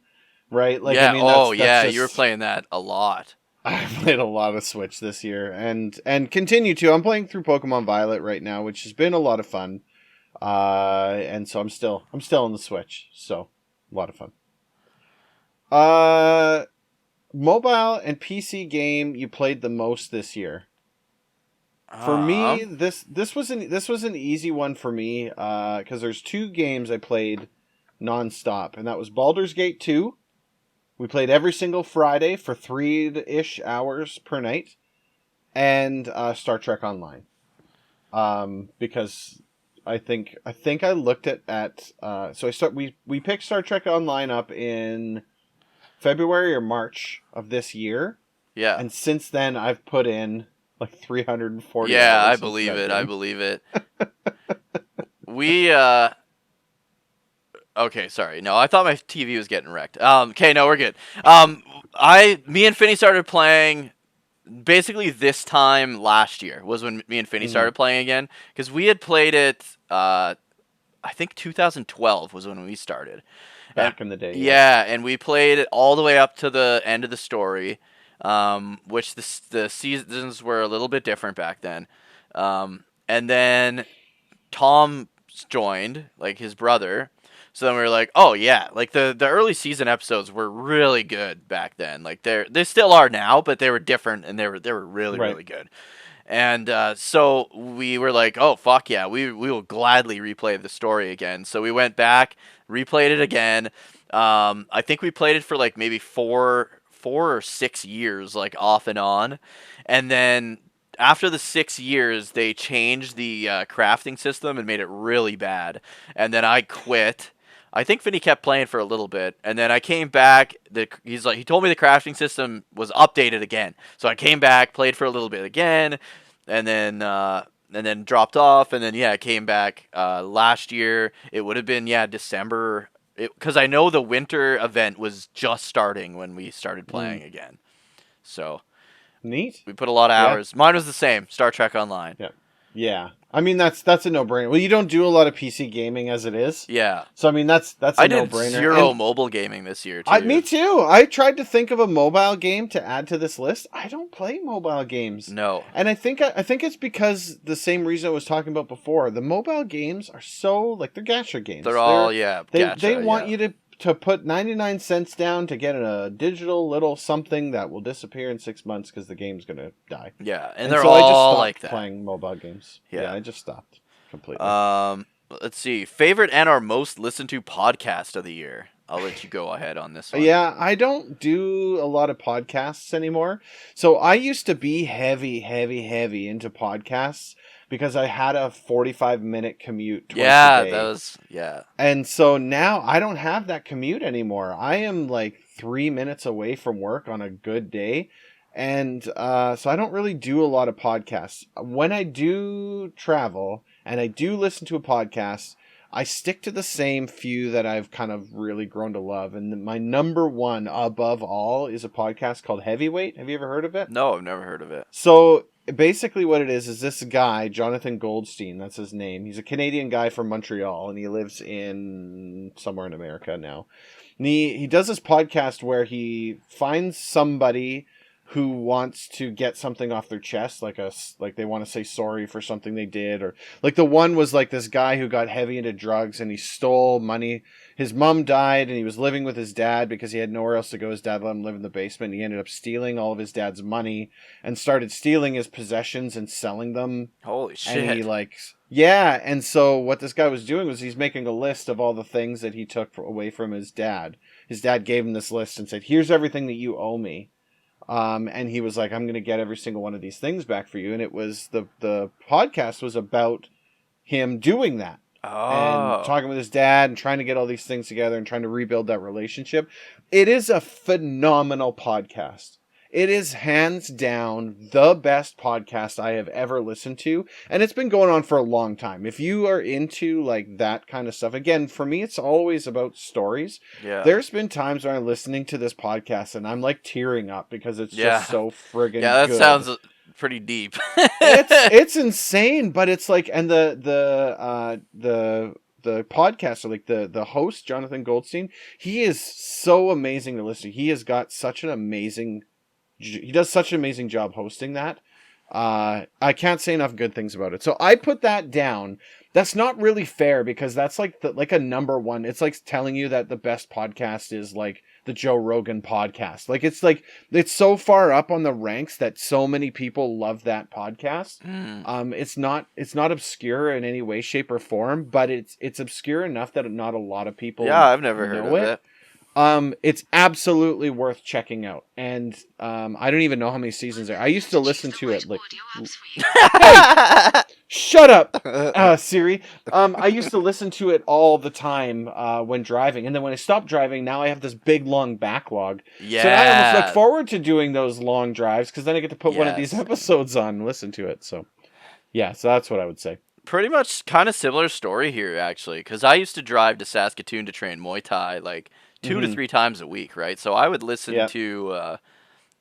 Speaker 2: right? Like,
Speaker 1: yeah.
Speaker 2: I mean, that's
Speaker 1: just... you were playing that a lot.
Speaker 2: I played a lot of Switch this year, and continue to. I'm playing through Pokemon Violet right now, which has been a lot of fun. And so I'm still on the Switch, so a lot of fun. Mobile and PC game you played the most this year. For me, this was an easy one for me because there's 2 games I played nonstop, and that was Baldur's Gate 2. We played every single Friday for 3-ish hours per night, and Star Trek Online. Because I think I looked at so we picked Star Trek Online up in February or March of this year.
Speaker 1: Yeah.
Speaker 2: And since then I've put in like 340
Speaker 1: Yeah,
Speaker 2: hours.
Speaker 1: I believe it. We okay, sorry. No, I thought my TV was getting wrecked. Okay, no, we're good. Me and Finney started playing basically this time last year was when me and Finney started playing again, because we had played it I think 2012 was when we started.
Speaker 2: Back in the day.
Speaker 1: Yeah, and we played it all the way up to the end of the story, which the seasons were a little bit different back then. And then Tom joined, like his brother. So then we were like, oh yeah, like the early season episodes were really good back then. Like they still are now, but they were different, and they were really really good. And so we were like, oh fuck yeah, we will gladly replay the story again. So we went back, replayed it again. I think we played it for like maybe 4 or 6 years, like off and on, and then after the 6 years, they changed the crafting system and made it really bad. And then I quit. I think Finney kept playing for a little bit, and then I came back. He told me the crafting system was updated again. So I came back, played for a little bit again, and then dropped off, and then I came back last year. It would have been December, because I know the winter event was just starting when we started playing again. So
Speaker 2: neat.
Speaker 1: We put a lot of hours. Mine was the same, Star Trek Online.
Speaker 2: Yeah. I mean, that's a no-brainer. Well, you don't do a lot of PC gaming as it is.
Speaker 1: Yeah.
Speaker 2: So I mean, that's a no-brainer.
Speaker 1: I did zero mobile gaming this year too.
Speaker 2: Me too. I tried to think of a mobile game to add to this list. I don't play mobile games.
Speaker 1: No.
Speaker 2: And I think it's because the same reason I was talking about before. The mobile games are so like they're gacha games.
Speaker 1: They're all gacha.
Speaker 2: They want you to to put 99 cents down to get a digital little something that will disappear in 6 months because the game's gonna die.
Speaker 1: Yeah, and
Speaker 2: And
Speaker 1: they're
Speaker 2: so I just
Speaker 1: all
Speaker 2: stopped
Speaker 1: like that.
Speaker 2: playing mobile games. Yeah, I just stopped completely.
Speaker 1: Let's see. Favorite and our most listened to podcast of the year. I'll let you go ahead on this one.
Speaker 2: Yeah, I don't do a lot of podcasts anymore. So I used to be heavy into podcasts because I had a 45-minute commute twice a day.
Speaker 1: That was, yeah.
Speaker 2: And so now I don't have that commute anymore. I am like 3 minutes away from work on a good day. And so I don't really do a lot of podcasts. When I do travel and I do listen to a podcast, I stick to the same few that I've kind of really grown to love. And my number one above all is a podcast called Heavyweight. Have you ever heard of it?
Speaker 1: No, I've never heard of it.
Speaker 2: So basically what it is this guy, Jonathan Goldstein, that's his name. He's a Canadian guy from Montreal, and he lives in somewhere in America now. And he does this podcast where he finds somebody who wants to get something off their chest, like they want to say sorry for something they did, or like the one was like this guy who got heavy into drugs and he stole money. His mom died and he was living with his dad because he had nowhere else to go. His dad let him live in the basement. He ended up stealing all of his dad's money and started stealing his possessions and selling them.
Speaker 1: Holy shit.
Speaker 2: And he and so what this guy was doing was he's making a list of all the things that he took away from his dad. His dad gave him this list and said, here's everything that you owe me. And he was like, I'm going to get every single one of these things back for you. And it was the podcast was about him doing that. And talking with his dad and trying to get all these things together and trying to rebuild that relationship. It is a phenomenal podcast. It is hands down the best podcast I have ever listened to. And it's been going on for a long time. If you are into like that kind of stuff, again, for me, it's always about stories.
Speaker 1: Yeah.
Speaker 2: There's been times when I'm listening to this podcast and I'm like tearing up because it's just so friggin' good.
Speaker 1: Yeah, that sounds pretty deep.
Speaker 2: it's insane, but it's like, and the podcaster, like the host, Jonathan Goldstein, he is so amazing to listen to. He has got such an amazing, he does such an amazing job hosting that. I can't say enough good things about it. So I put that down. That's not really fair because that's like a number one. It's like telling you that the best podcast is like the Joe Rogan podcast. It's so far up on the ranks that so many people love that podcast. It's not obscure in any way, shape, or form, but it's obscure enough that not a lot of people
Speaker 1: I've never heard of it.
Speaker 2: It's absolutely worth checking out. And I don't even know how many seasons there are. I used to listen to it like hey, shut up, Siri. I used to listen to it all the time when driving. And then when I stopped driving, now I have this big long backlog.
Speaker 1: Yeah.
Speaker 2: So I almost look forward to doing those long drives because then I get to put one of these episodes on and listen to it. So yeah, so that's what I would say.
Speaker 1: Pretty much kind of similar story here, actually, because I used to drive to Saskatoon to train Muay Thai like 2 to 3 times a week, right? So I would listen to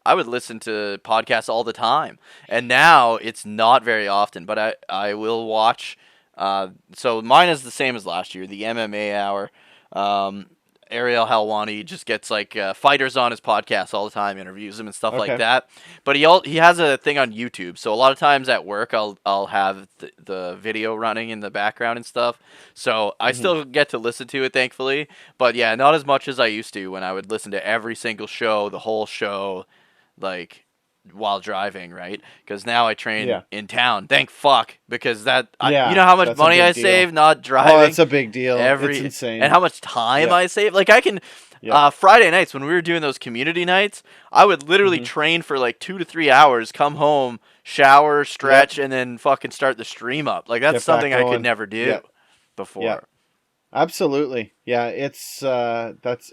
Speaker 1: podcasts all the time, and now it's not very often, but I will watch. So mine is the same as last year, the MMA Hour. Ariel Helwani just gets like fighters on his podcast all the time, interviews them and stuff like that. But he has a thing on YouTube, so a lot of times at work I'll have the video running in the background and stuff. So I still get to listen to it, thankfully. But yeah, not as much as I used to when I would listen to every single show, the whole show, like while driving, right? Because now I train in town. Thank fuck, because you know how much money I save not driving.
Speaker 2: Oh, that's a big deal. It's insane.
Speaker 1: And how much time I save. Like I can Friday nights when we were doing those community nights, I would literally train for like 2 to 3 hours, come home, shower, stretch, and then fucking start the stream up. Like that's something I could never do before.
Speaker 2: Yeah. Absolutely. Yeah, it's that's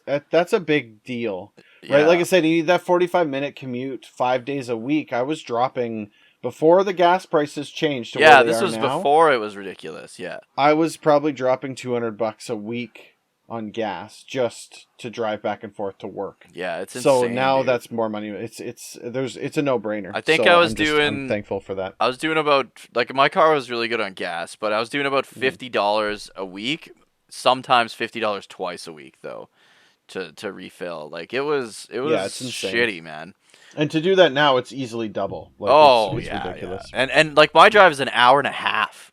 Speaker 2: a big deal. Right? Like I said, you need that 45-minute commute 5 days a week. I was dropping before the gas prices changed to where they
Speaker 1: this
Speaker 2: are
Speaker 1: was
Speaker 2: now.
Speaker 1: Before it was ridiculous. Yeah.
Speaker 2: I was probably dropping $200 a week on gas just to drive back and forth to work.
Speaker 1: Yeah, it's insane.
Speaker 2: So now that's more money. It's a no-brainer.
Speaker 1: I think
Speaker 2: I'm thankful for that.
Speaker 1: I was doing about, like, my car was really good on gas, but I was doing about $50 a week, sometimes $50 twice a week though, to refill. Like it was shitty, man.
Speaker 2: And to do that now, it's easily double. Like it's ridiculous.
Speaker 1: Yeah. And like my drive is an hour and a half.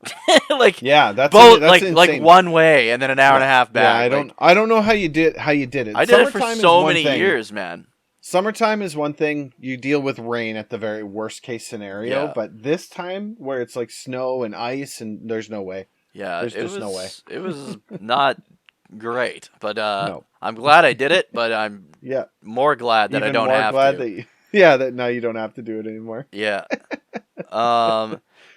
Speaker 1: Like
Speaker 2: yeah, that's
Speaker 1: both
Speaker 2: that's
Speaker 1: like one way and then an hour and a half back.
Speaker 2: Yeah, I don't know how you did it.
Speaker 1: I did it for so many years, man.
Speaker 2: Summertime is one thing. You deal with rain at the very worst case scenario, but this time where it's like snow and ice and there's no way.
Speaker 1: Yeah,
Speaker 2: there's just no way.
Speaker 1: It was not great, but no. I'm glad I did it, but I'm more glad that I don't have to.
Speaker 2: That now you don't have to do it anymore.
Speaker 1: Yeah.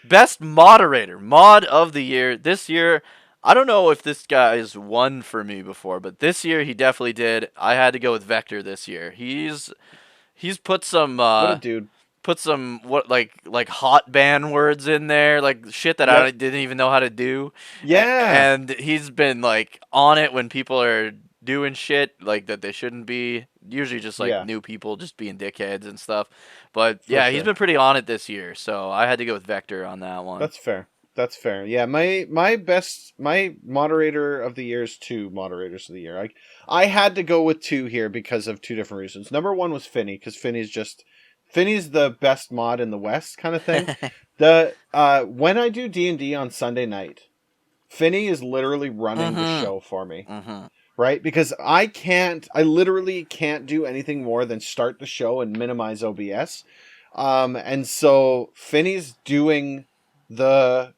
Speaker 1: Best moderator, mod of the year. This year, I don't know if this guy's won for me before, but this year he definitely did. I had to go with Vector this year. He's put some
Speaker 2: what a dude.
Speaker 1: Put some like hot ban words in there, like shit that I didn't even know how to do.
Speaker 2: Yeah.
Speaker 1: And he's been like on it when people are doing shit like that they shouldn't be. Usually just like new people just being dickheads and stuff. But he's been pretty on it this year, so I had to go with Vector on that one.
Speaker 2: That's fair. Yeah, my moderator of the year is 2 moderators of the year. I had to go with 2 here because of 2 different reasons. Number 1 was Finney, because Finney's the best mod in the West kind of thing. When I do D&D on Sunday night, Finney is literally running the show for me. Right? Because I literally can't do anything more than start the show and minimize OBS. And so Finney's doing the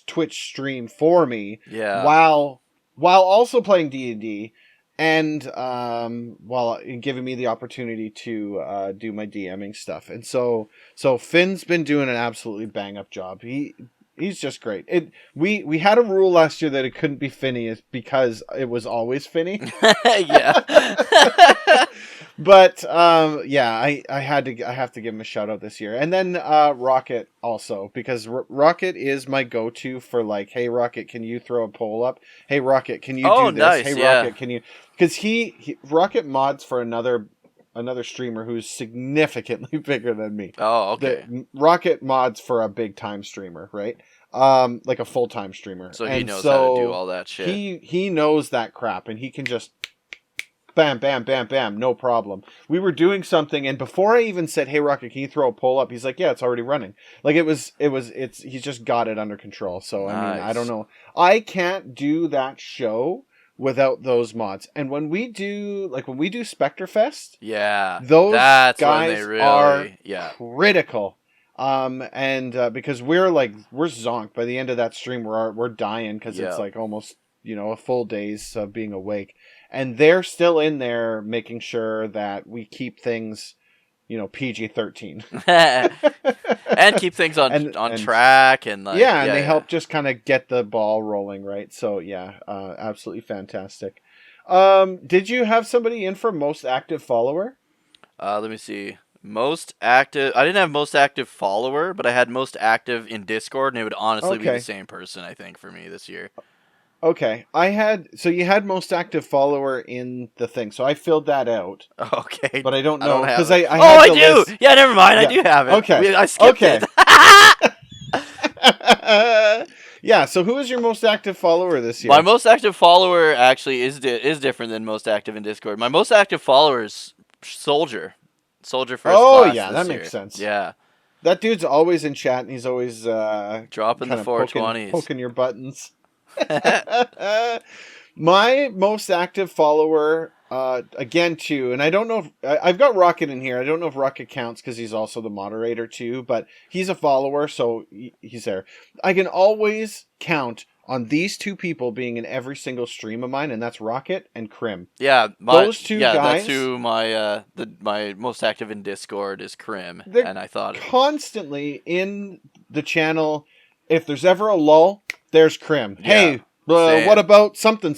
Speaker 2: Twitch stream for me while also playing D&D and while giving me the opportunity to do my DMing stuff. And so Finn's been doing an absolutely bang up job. He's just great. We had a rule last year that it couldn't be Finney because it was always Finney. But I have to give him a shout out this year. And then Rocket also, because Rocket is my go-to for like, hey Rocket, can you throw a poll up? Hey Rocket, can you do this?
Speaker 1: Nice,
Speaker 2: hey Rocket, can you? Because he Rocket mods for another streamer who's significantly bigger than me.
Speaker 1: Oh, okay.
Speaker 2: Rocket mods for a big time streamer, right? Like a full time streamer.
Speaker 1: So he knows how to do all that shit.
Speaker 2: He knows that crap, and he can just bam, bam, bam, bam, no problem. We were doing something, and before I even said, "Hey Rocket, can you throw a poll up?" He's like, "Yeah, it's already running." Like he's just got it under control. So I mean, I don't know. I can't do that show without those mods. And when we do Spectrefest, those guys are critical. Because we're zonked by the end of that stream. We're dying because it's like almost a full day's of being awake, and they're still in there making sure that we keep things PG-13
Speaker 1: and keep things on track and
Speaker 2: they help just kind of get the ball rolling, right? So absolutely fantastic. Did you have somebody in for most active follower?
Speaker 1: Let me see. Most active. I didn't have most active follower, but I had most active in Discord, and it would honestly be the same person, I think, for me this year.
Speaker 2: Okay, you had most active follower in the thing, so I filled that out.
Speaker 1: Okay,
Speaker 2: but I don't know because
Speaker 1: I do. List. Yeah, never mind. Yeah. I do have it.
Speaker 2: Okay,
Speaker 1: I skipped it.
Speaker 2: Yeah. So who is your most active follower this year?
Speaker 1: My most active follower actually is different than most active in Discord. My most active follower is Soldier First Class.
Speaker 2: Oh yeah, that makes sense.
Speaker 1: Yeah.
Speaker 2: That dude's always in chat, and he's always
Speaker 1: dropping the 420s,
Speaker 2: poking your buttons. My most active follower, again too, and I don't know if I've got Rocket in here. I don't know if Rocket counts because he's also the moderator too, but he's a follower, so he's there. I can always count on these 2 people being in every single stream of mine, and that's Rocket and Krim.
Speaker 1: Yeah,
Speaker 2: those 2 guys.
Speaker 1: That's who my my most active in Discord is Krim, and I thought
Speaker 2: constantly in the channel. If there's ever a lull, there's Krim. Yeah, hey, what about something?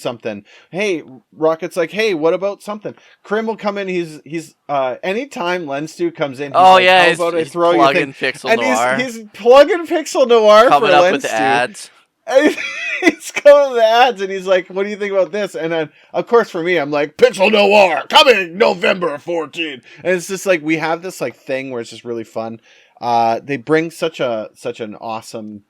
Speaker 2: Hey, Rocket's like, hey, what about something? Krim will come in. He's anytime Lenstu comes in.
Speaker 1: He's plugging Pixel Noir.
Speaker 2: He's plugging Pixel Noir
Speaker 1: coming
Speaker 2: for
Speaker 1: up
Speaker 2: Lenstu.
Speaker 1: With the ads.
Speaker 2: He's coming with the ads, and he's like, what do you think about this? And then, of course, for me, I'm like, Pixel Noir coming November 14. And it's just like we have this like thing where it's just really fun. They bring such an awesome,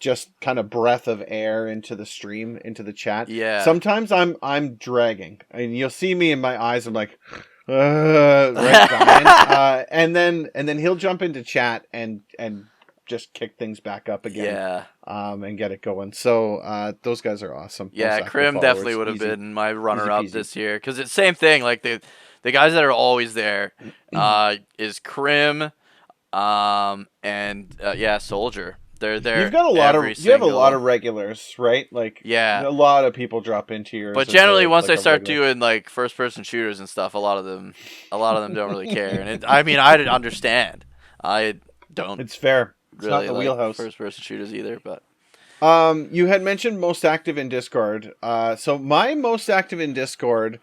Speaker 2: just kind of breath of air into the stream, into the chat.
Speaker 1: Yeah.
Speaker 2: Sometimes I'm dragging, and you'll see me in my eyes. I'm like, Right, Brian. And then he'll jump into chat and just kick things back up again.
Speaker 1: Yeah.
Speaker 2: And get it going. So those guys are awesome.
Speaker 1: Yeah, Krim definitely would have been my runner-up this year because it's same thing. Like the guys that are always there is Krim, and Soldier. They're there.
Speaker 2: You've got you have a lot of regulars, right? Like a lot of people drop into yours.
Speaker 1: But generally, once they start doing like first-person shooters and stuff, a lot of them don't really care. And I understand. I don't.
Speaker 2: It's fair. It's
Speaker 1: really
Speaker 2: not the wheelhouse.
Speaker 1: First-person shooters either, but.
Speaker 2: You had mentioned most active in Discord. So my most active in Discord.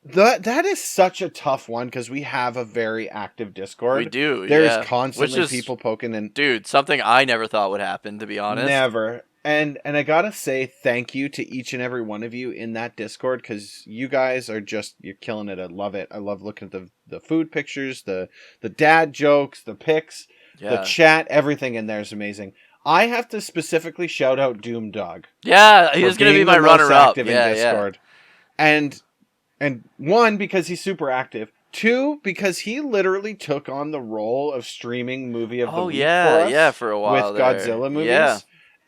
Speaker 2: That is such a tough one because we have a very active Discord.
Speaker 1: We do.
Speaker 2: There's constantly people poking in.
Speaker 1: Dude, something I never thought would happen, to be honest.
Speaker 2: Never. And I gotta say thank you to each and every one of you in that Discord because you guys are you're killing it. I love it. I love looking at the food pictures, the dad jokes, the pics, the chat. Everything in there is amazing. I have to specifically shout out Doom Dog.
Speaker 1: Yeah, he's gonna be my runner-up.
Speaker 2: In Discord. And one, because he's super active. Two, because he literally took on the role of streaming movie of the week for us.
Speaker 1: For a while
Speaker 2: with Godzilla movies. Yeah.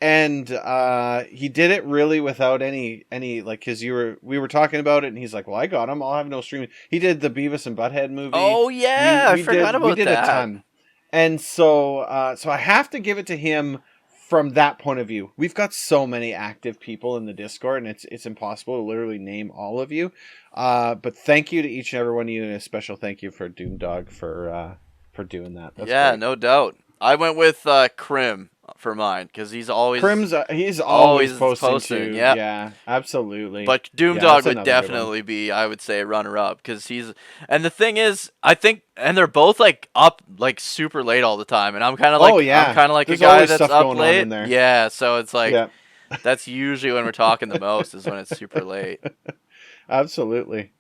Speaker 2: And he did it really without any like, because we were talking about it, and he's like, "Well, I got him. I'll have no streaming." He did the Beavis and Butthead movie.
Speaker 1: Oh yeah, I forgot about that. We did a ton,
Speaker 2: and so I have to give it to him. From that point of view, we've got so many active people in the Discord, and it's impossible to literally name all of you. But thank you to each and every one of you, and a special thank you for Doom Dog for doing that. That's great.
Speaker 1: No doubt. I went with Krim for mine because he's always
Speaker 2: he's always posting. Yeah, absolutely.
Speaker 1: But Doom Dog would definitely be, I would say, runner up because and the thing is, I think, and they're both like up like super late all the time, and I'm kind of like I'm kind of like
Speaker 2: There's
Speaker 1: a guy that's up late.
Speaker 2: In there.
Speaker 1: Yeah, so it's like that's usually when we're talking the most is when it's super late.
Speaker 2: Absolutely.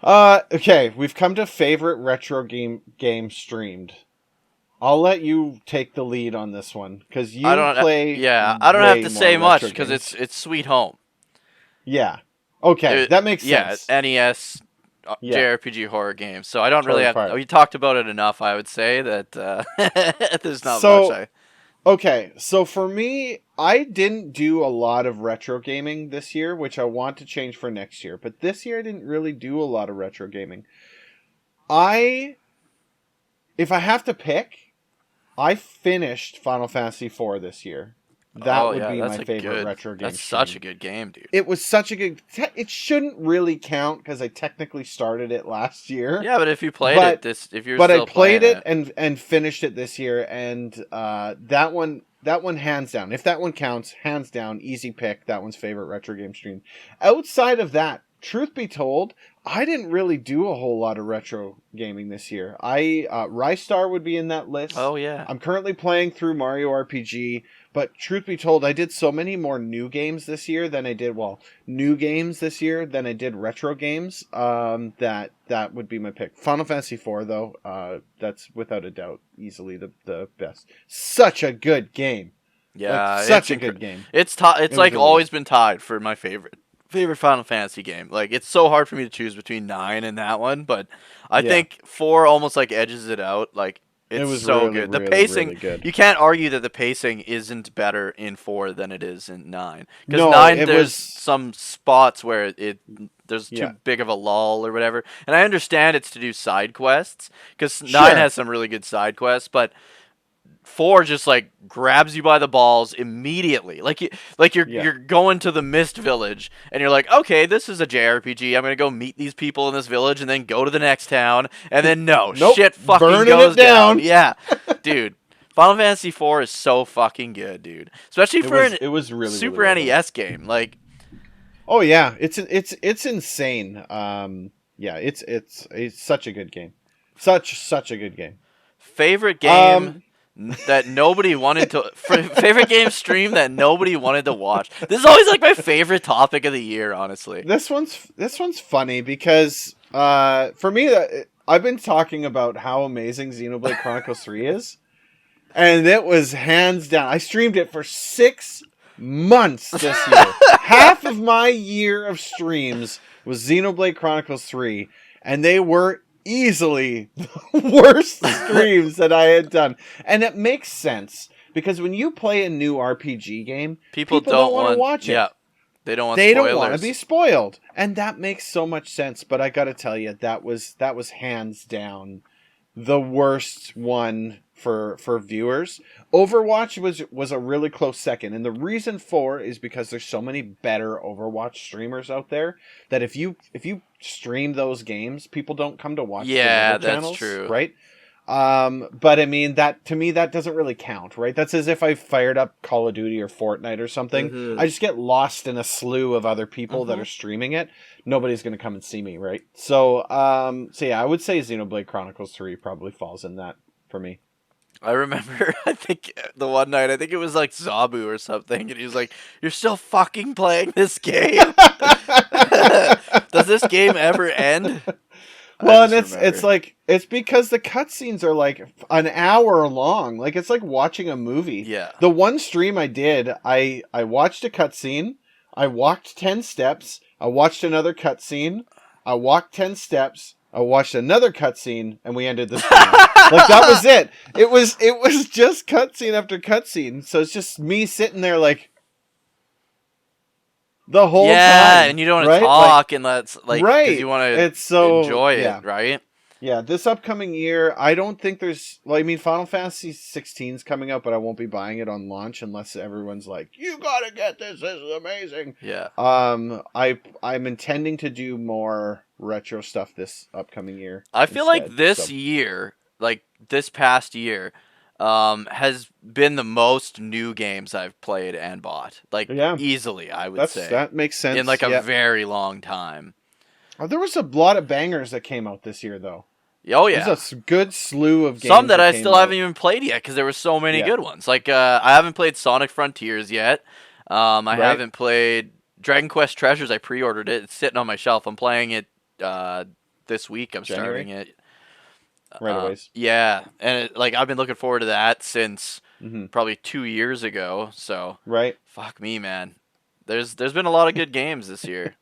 Speaker 2: Okay, we've come to favorite retro game streamed. I'll let you take the lead on this one because you play.
Speaker 1: I don't have to say much because it's Sweet Home.
Speaker 2: Yeah. Okay, that makes sense.
Speaker 1: Yeah, NES JRPG horror game. So I don't really have. We talked about it enough. I would say that there's not much.
Speaker 2: Okay, so for me, I didn't do a lot of retro gaming this year, which I want to change for next year. But this year, I didn't really do a lot of retro gaming. If I have to pick, I finished Final Fantasy IV this year. That would be my favorite retro game.
Speaker 1: That's such a good game, dude.
Speaker 2: It was such a good... It shouldn't really count because I technically started it last year.
Speaker 1: Yeah, but if you played it,
Speaker 2: But I played it and finished it this year, and that one hands down. If that one counts, hands down, easy pick. That one's favorite retro game stream. Outside of that, truth be told, I didn't really do a whole lot of retro gaming this year. Rystar would be in that list.
Speaker 1: Oh, yeah.
Speaker 2: I'm currently playing through Mario RPG, but truth be told, I did so many more new games this year than I did, retro games, that would be my pick. Final Fantasy IV, though, that's without a doubt easily the best. Such a good game.
Speaker 1: Yeah.
Speaker 2: Such a good game.
Speaker 1: It's always been tied for my favorite Final Fantasy game. Like, it's so hard for me to choose between 9 and that one, but I think 4 almost like edges it out. Like, it was so really, good. The pacing, really good. You can't argue that the pacing isn't better in 4 than it is in 9. Because 9, there's some spots where there's too big of a lull or whatever. And I understand it's to do side quests, because 9 has some really good side quests, but 4 just like grabs you by the balls immediately. You're going to the Mist Village and you're like, okay, this is a JRPG. I'm gonna go meet these people in this village and then go to the next town. And then shit fucking
Speaker 2: burning
Speaker 1: goes
Speaker 2: it down.
Speaker 1: Yeah, dude. Final Fantasy IV is so fucking good, dude. Especially
Speaker 2: it was really
Speaker 1: Super
Speaker 2: really
Speaker 1: NES game. Like,
Speaker 2: oh yeah, it's insane. It's such a good game. Such a good game.
Speaker 1: Favorite game. That nobody wanted to favorite game stream that nobody wanted to watch. This is always like my favorite topic of the year, honestly.
Speaker 2: This one's funny because for me, I've been talking about how amazing Xenoblade Chronicles 3 is, and it was hands down. I streamed it for 6 months this year. Half of my year of streams was Xenoblade Chronicles 3. and they were easily the worst streams that I had done. And it makes sense because when you play a new RPG game, people don't want to watch it.
Speaker 1: Yeah, they don't want.
Speaker 2: They
Speaker 1: spoilers.
Speaker 2: don't want to be spoiled, and that makes so much sense. But I got to tell you, that was hands down the worst one for viewers. Overwatch was a really close second, and the reason for is because there's so many better Overwatch streamers out there that if you stream those games, people don't come to watch.
Speaker 1: Yeah,
Speaker 2: the
Speaker 1: that's
Speaker 2: channels,
Speaker 1: true.
Speaker 2: right? But I mean, that to me, that doesn't really count, right? That's as if I fired up Call of Duty or Fortnite or something.
Speaker 1: Mm-hmm.
Speaker 2: I just get lost in a slew of other people that are streaming it. Nobody's going to come and see me, right? So yeah, I would say Xenoblade Chronicles 3 probably falls in that for me.
Speaker 1: I remember, I think the one night, I think it was like Zabu or something, and he was like, "You're still fucking playing this game? Does this game ever end?"
Speaker 2: Well, and it's because the cutscenes are like an hour long. Like it's like watching a movie.
Speaker 1: Yeah.
Speaker 2: The one stream I did, I watched a cutscene, I walked 10 steps, I watched another cutscene, I walked 10 steps, I watched another cutscene, and we ended the stream. Like that was it. It was just cutscene after cutscene. So it's just me sitting there like the whole time.
Speaker 1: Yeah, and you don't want to talk, and that's like,
Speaker 2: right.
Speaker 1: You want to enjoy it, right?
Speaker 2: Yeah, this upcoming year, I don't think there's... Well, I mean, Final Fantasy 16 is coming out, but I won't be buying it on launch unless everyone's like, you gotta get this is amazing.
Speaker 1: Yeah.
Speaker 2: I'm intending to do more retro stuff this upcoming year.
Speaker 1: I feel like this year, like this past year, has been the most new games I've played and bought. Like, easily, I would say.
Speaker 2: That makes sense.
Speaker 1: In like a very long time.
Speaker 2: There was a lot of bangers that came out this year, though.
Speaker 1: Oh, yeah.
Speaker 2: There's a good slew of games.
Speaker 1: Some that I still haven't even played yet because there were so many good ones. Like, I haven't played Sonic Frontiers yet. I haven't played Dragon Quest Treasures. I pre-ordered it. It's sitting on my shelf. I'm playing it this week. I'm starting it.
Speaker 2: Right away.
Speaker 1: Yeah. And I've been looking forward to that since probably 2 years ago. So, fuck me, man. There's been a lot of good games this year.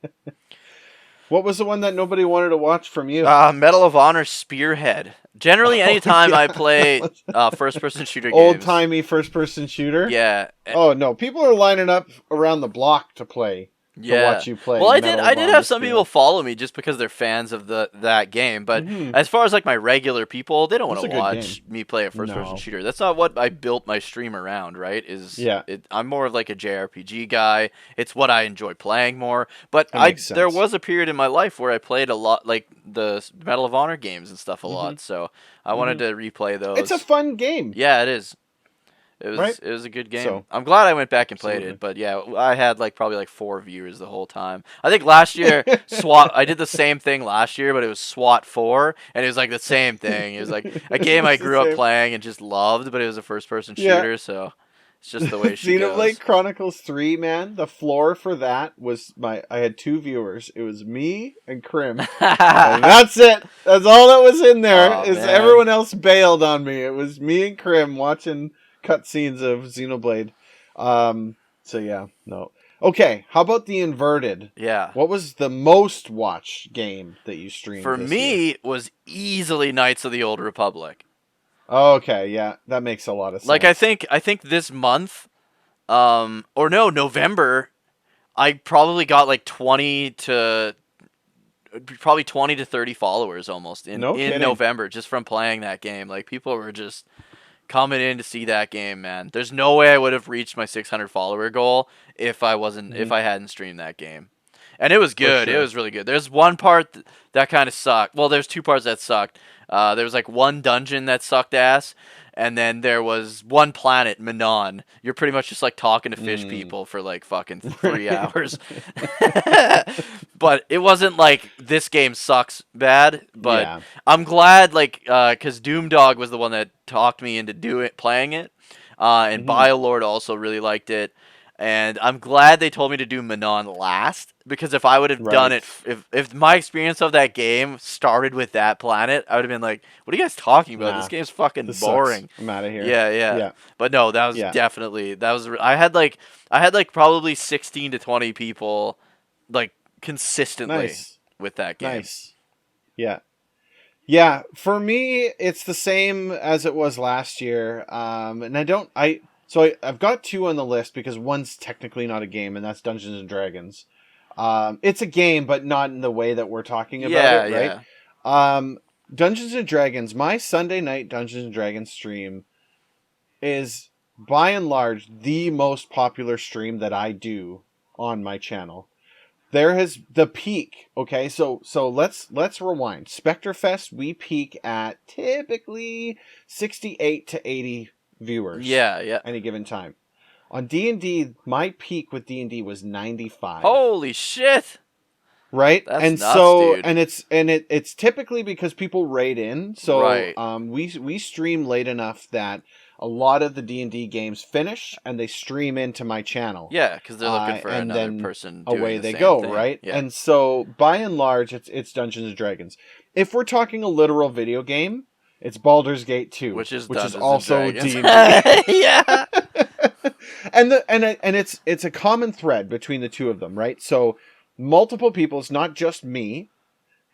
Speaker 2: What was the one that nobody wanted to watch from you?
Speaker 1: Medal of Honor Spearhead. Generally, anytime I play first-person shooter games.
Speaker 2: Old-timey first-person shooter?
Speaker 1: Yeah.
Speaker 2: Oh, no. People are lining up around the block to play. To watch you play.
Speaker 1: Well, I did have some people follow me just because they're fans of that game. But as far as like my regular people, they don't want to watch me play a first-person shooter. That's not what I built my stream around, right? I'm more of like a JRPG guy. It's what I enjoy playing more. But there was a period in my life where I played a lot, like the Medal of Honor games and stuff a lot. So I wanted to replay those.
Speaker 2: It's a fun game.
Speaker 1: Yeah, it is. It was a good game. So, I'm glad I went back and played it. But yeah, I had probably 4 viewers the whole time. I think last year SWAT I did the same thing last year, but it was SWAT 4 and it was like the same thing. It was like a game I grew up playing and just loved, but it was a first person shooter, so it's just the way she goes.
Speaker 2: Xenoblade Chronicles 3, man, the floor for that was I had 2 viewers. It was me and Krim. And that's it. That's all that was in there. Everyone else bailed on me. It was me and Krim watching cutscenes of Xenoblade. So yeah, no. Okay, how about the inverted?
Speaker 1: Yeah.
Speaker 2: What was the most watched game that you streamed?
Speaker 1: For me, it was easily Knights of the Old Republic.
Speaker 2: Okay, yeah, that makes a lot of sense.
Speaker 1: Like I think this month, November, I probably got 20 to 30 followers almost in November just from playing that game. Like people were just coming in to see that game, man. There's no way I would have reached my 600 follower goal if I hadn't streamed that game. And it was good. Sure. It was really good. There's one part that kind of sucked. Well, there's 2 parts that sucked. There was one dungeon that sucked ass, and then there was one planet, Manon. You're pretty much just talking to fish people for fucking 3 hours. But it wasn't this game sucks bad. But I'm glad because Doomdog was the one that talked me into playing it, and BioLord also really liked it. And I'm glad they told me to do Manon last, because if I would have done it, if my experience of that game started with that planet, I would have been like, what are you guys talking about? This game's fucking boring.
Speaker 2: Sucks. I'm out of here.
Speaker 1: Yeah. But no, that was definitely, I had probably 16 to 20 people consistently with that game.
Speaker 2: Nice. Yeah. Yeah, for me, it's the same as it was last year. And I've got two on the list because one's technically not a game, and that's Dungeons and Dragons. It's a game, but not in the way that we're talking about
Speaker 1: Yeah,
Speaker 2: it, right?
Speaker 1: yeah.
Speaker 2: Dungeons and Dragons, my Sunday night Dungeons and Dragons stream is by and large the most popular stream that I do on my channel. There has the peak. Okay, so let's rewind. Spectrefest, we peak at typically 68 to 80 viewers.
Speaker 1: Yeah, yeah.
Speaker 2: Any given time. On D&D, my peak with D&D was 95.
Speaker 1: Holy shit!
Speaker 2: Right?
Speaker 1: That's
Speaker 2: and
Speaker 1: nuts,
Speaker 2: so
Speaker 1: dude.
Speaker 2: and it's typically because people raid in. So
Speaker 1: Right.
Speaker 2: We stream late enough that a lot of the D&D games finish and they stream into my channel.
Speaker 1: Yeah, because they're looking for
Speaker 2: and
Speaker 1: another
Speaker 2: then
Speaker 1: person doing
Speaker 2: away
Speaker 1: the
Speaker 2: they
Speaker 1: same
Speaker 2: go,
Speaker 1: thing.
Speaker 2: right?
Speaker 1: Yeah.
Speaker 2: And so by and large it's Dungeons and Dragons. If we're talking a literal video game, it's Baldur's Gate 2,
Speaker 1: which is
Speaker 2: also
Speaker 1: D&D. Yeah.
Speaker 2: and it's a common thread between the two of them, right? So multiple people, it's not just me,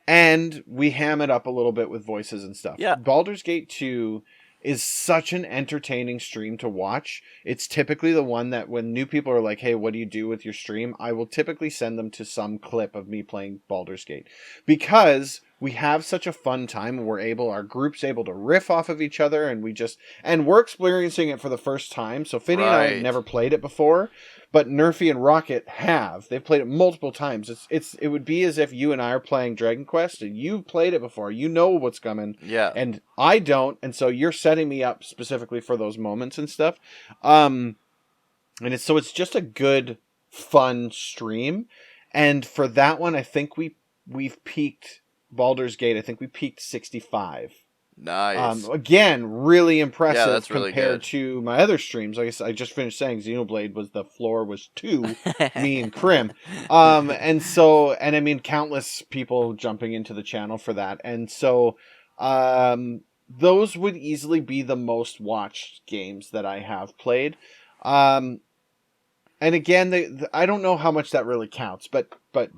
Speaker 2: and we ham it up a little bit with voices and stuff.
Speaker 1: Yeah.
Speaker 2: Baldur's Gate 2 is such an entertaining stream to watch. It's typically the one that when new people are like, hey, what do you do with your stream? I will typically send them to some clip of me playing Baldur's Gate. Because we have such a fun time and our group's able to riff off of each other and we're experiencing it for the first time. So Finney and I had never played it before, but Nerfy and Rocket have. They've played it multiple times. It would be as if you and I are playing Dragon Quest and you've played it before. You know what's coming.
Speaker 1: Yeah.
Speaker 2: And I don't, and so you're setting me up specifically for those moments and stuff. And it's just a good, fun stream. And for that one, I think we've peaked Baldur's Gate. I think we peaked 65.
Speaker 1: Nice.
Speaker 2: Again, really impressive.
Speaker 1: Yeah, that's really
Speaker 2: compared
Speaker 1: good.
Speaker 2: to my other streams. I guess I just finished saying Xenoblade the floor was 2, me and Krim. And I mean countless people jumping into the channel for that. And so those would easily be the most watched games that I have played. And again, I don't know how much that really counts, but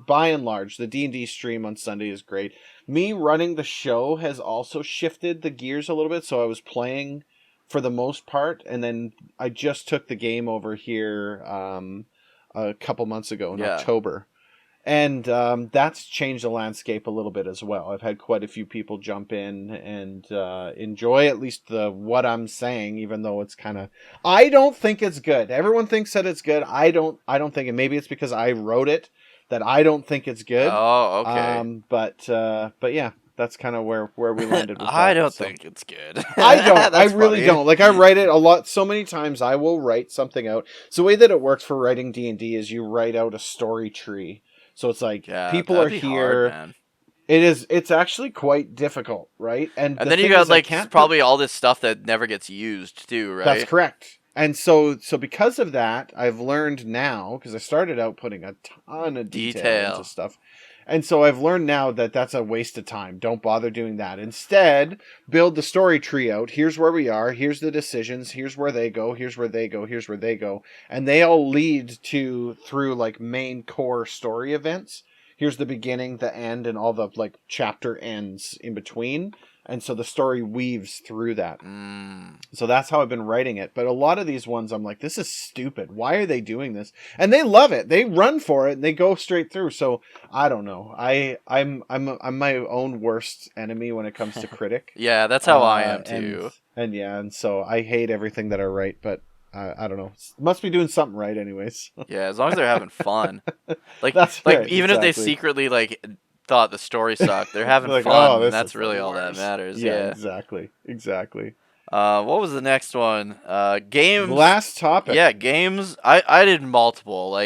Speaker 2: by and large, the D&D stream on Sunday is great. Me running the show has also shifted the gears a little bit, so I was playing for the most part, and then I just took the game over here a couple months ago in October. And that's changed the landscape a little bit as well. I've had quite a few people jump in and enjoy at least what I'm saying, even though it's kind of... I don't think it's good. Everyone thinks that it's good. I don't think it. Maybe it's because I wrote it that I don't think it's good.
Speaker 1: Oh, okay.
Speaker 2: But yeah, that's kind of where we landed with that.
Speaker 1: I don't think it's good.
Speaker 2: I don't. I really don't. Like, I write it a lot. So many times I will write something out. So the way that it works for writing D&D is you write out a story tree. So it's like people are here.
Speaker 1: Hard,
Speaker 2: it's actually quite difficult, right? And
Speaker 1: then you got probably all this stuff that never gets used too, right?
Speaker 2: That's correct. And so because of that, I've learned now, because I started out putting a ton of detail into stuff. And so I've learned now that that's a waste of time. Don't bother doing that. Instead, build the story tree out. Here's where we are. Here's the decisions. Here's where they go. Here's where they go. Here's where they go. And they all lead through like main core story events. Here's the beginning, the end, and all the like chapter ends in between. And so the story weaves through that. So that's how I've been writing it. But a lot of these ones, I'm like, this is stupid. Why are they doing this? And they love it. They run for it and they go straight through. So I don't know. I'm my own worst enemy when it comes to critic.
Speaker 1: Yeah, that's how I am too.
Speaker 2: And so I hate everything that I write, but I don't know. Must be doing something right, anyways.
Speaker 1: Yeah, as long as they're having fun. Like,
Speaker 2: that's right,
Speaker 1: even if they secretly thought the story sucked, they're having fun. And that's really all that matters. Yeah,
Speaker 2: exactly.
Speaker 1: What was the next one? Games.
Speaker 2: Last topic.
Speaker 1: Yeah, games. I did multiple.